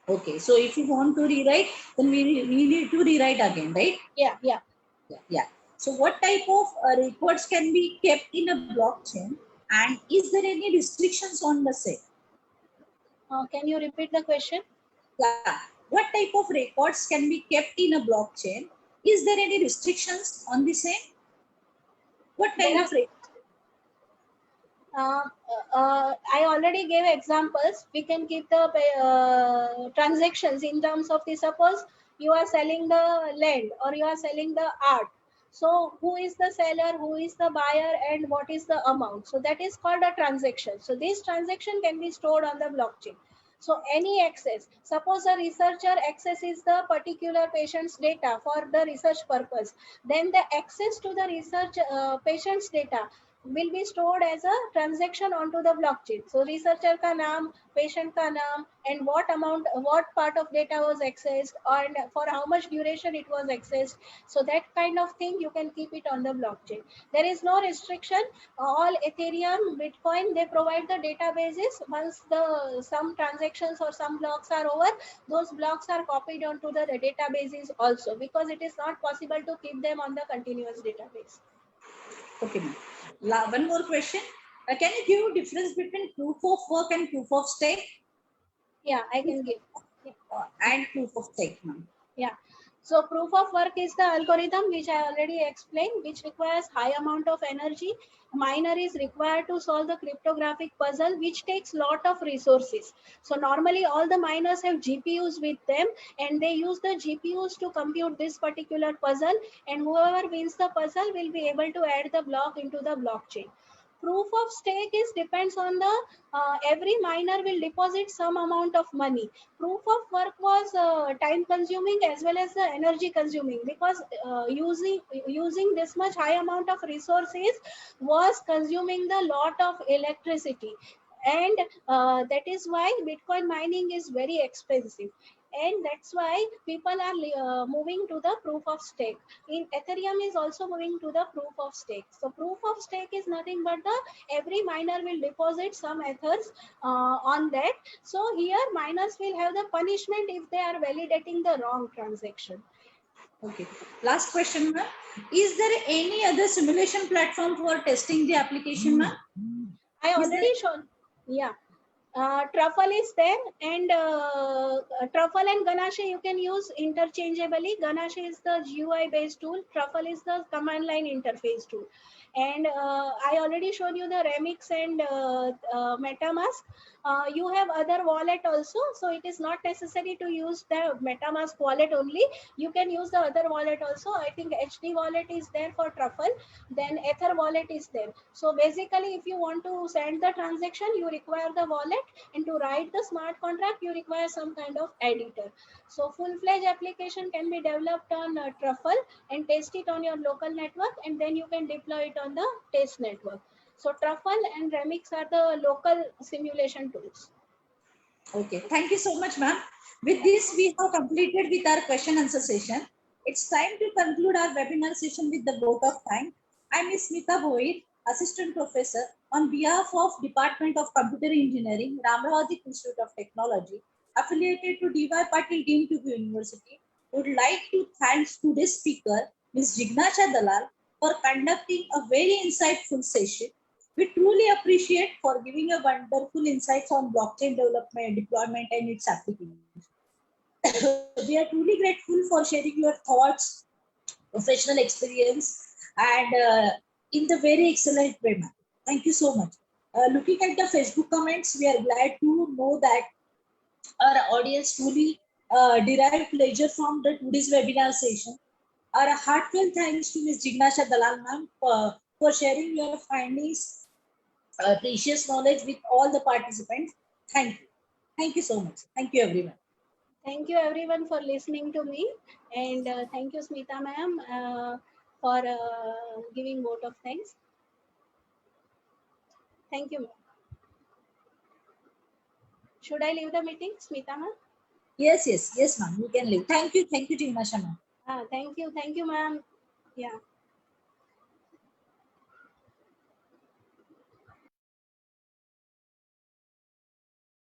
Okay, so if you want to rewrite, then we need to rewrite again, right? Yeah. Yeah. So what type of records can be kept in a blockchain, and is there any restrictions on the same? Can you repeat the question? Yeah. What type of records can be kept in a blockchain? Is there any restrictions on the same? What kind of records? I already gave examples. We can keep the transactions in terms of the, suppose you are selling the land or you are selling the art. So who is the seller, who is the buyer, and what is the amount? So that is called a transaction. So this transaction can be stored on the blockchain. So any access, suppose a researcher accesses the particular patient's data for the research purpose, then the access to the research patient's data will be stored as a transaction onto the blockchain. So researcher ka naam, patient ka naam, and what amount, what part of data was accessed, and for how much duration it was accessed. So that kind of thing you can keep it on the blockchain. There is no restriction. All Ethereum, Bitcoin, they provide the databases. Once the some transactions or some blocks are over, those blocks are copied onto the databases also, because it is not possible to keep them on the continuous database. Okay, ma'am. One more question. Can you give difference between proof of work and proof of stake? Yeah, I can give. And proof of stake, ma'am. Yeah. So proof of work is the algorithm which I already explained, which requires high amount of energy. Miner is required to solve the cryptographic puzzle, which takes lot of resources. So normally all the miners have GPUs with them, and they use the GPUs to compute this particular puzzle, and whoever wins the puzzle will be able to add the block into the blockchain. Proof of stake is depends on the every miner will deposit some amount of money. Proof of work was time consuming as well as the energy consuming, because using this much high amount of resources was consuming the lot of electricity, and that is why Bitcoin mining is very expensive, and that's why people are moving to the proof of stake. In Ethereum is also moving to the proof of stake. So proof of stake is nothing but the every miner will deposit some ethers on that. So here miners will have the punishment if they are validating the wrong transaction. Okay. Last question, ma'am. Is there any other simulation platform for testing the application, ma'am? I already shown. Yeah. Truffle is there, and Truffle and Ganache you can use interchangeably. Ganache is the GUI based tool, Truffle is the command line interface tool. And I already shown you the Remix and MetaMask. You have other wallet also, so it is not necessary to use the MetaMask wallet only. You can use the other wallet also. I think HD wallet is there for Truffle, then Ether wallet is there. So basically, if you want to send the transaction, you require the wallet, and to write the smart contract, you require some kind of editor. So full-fledged application can be developed on Truffle and test it on your local network, and then you can deploy it on the test network. So Truffle and Remix are the local simulation tools. Okay, thank you so much, ma'am. With this, we have completed with our question answer session. It's time to conclude our webinar session with the vote of thanks. I'm Ms. Smita Bhoir, Assistant Professor, on behalf of Department of Computer Engineering, Ramravati Institute of Technology, affiliated to D.Y. Patil Deemed to be University, would like to thank today's speaker, Ms. Jignasha Dalal, for conducting a very insightful session. We truly appreciate for giving a wonderful insights on blockchain development, deployment, and its application. We are truly grateful for sharing your thoughts, professional experience, and in the very excellent way, ma'am. Thank you so much. Looking at the Facebook comments, we are glad to know that our audience truly derived pleasure from the today's webinar session. Our heartfelt thanks to Ms. Jignasha Dalal, ma'am, for sharing your findings, precious knowledge with all the participants. Thank you. Thank you so much. Thank you, everyone. Thank you everyone for listening to me, and thank you Smita ma'am for giving vote of thanks. Thank you, ma'am. Should I leave the meeting, Smita ma'am? Yes, ma'am. You can leave. Thank you, Jignasha, ma'am. Thank you, ma'am. Yeah.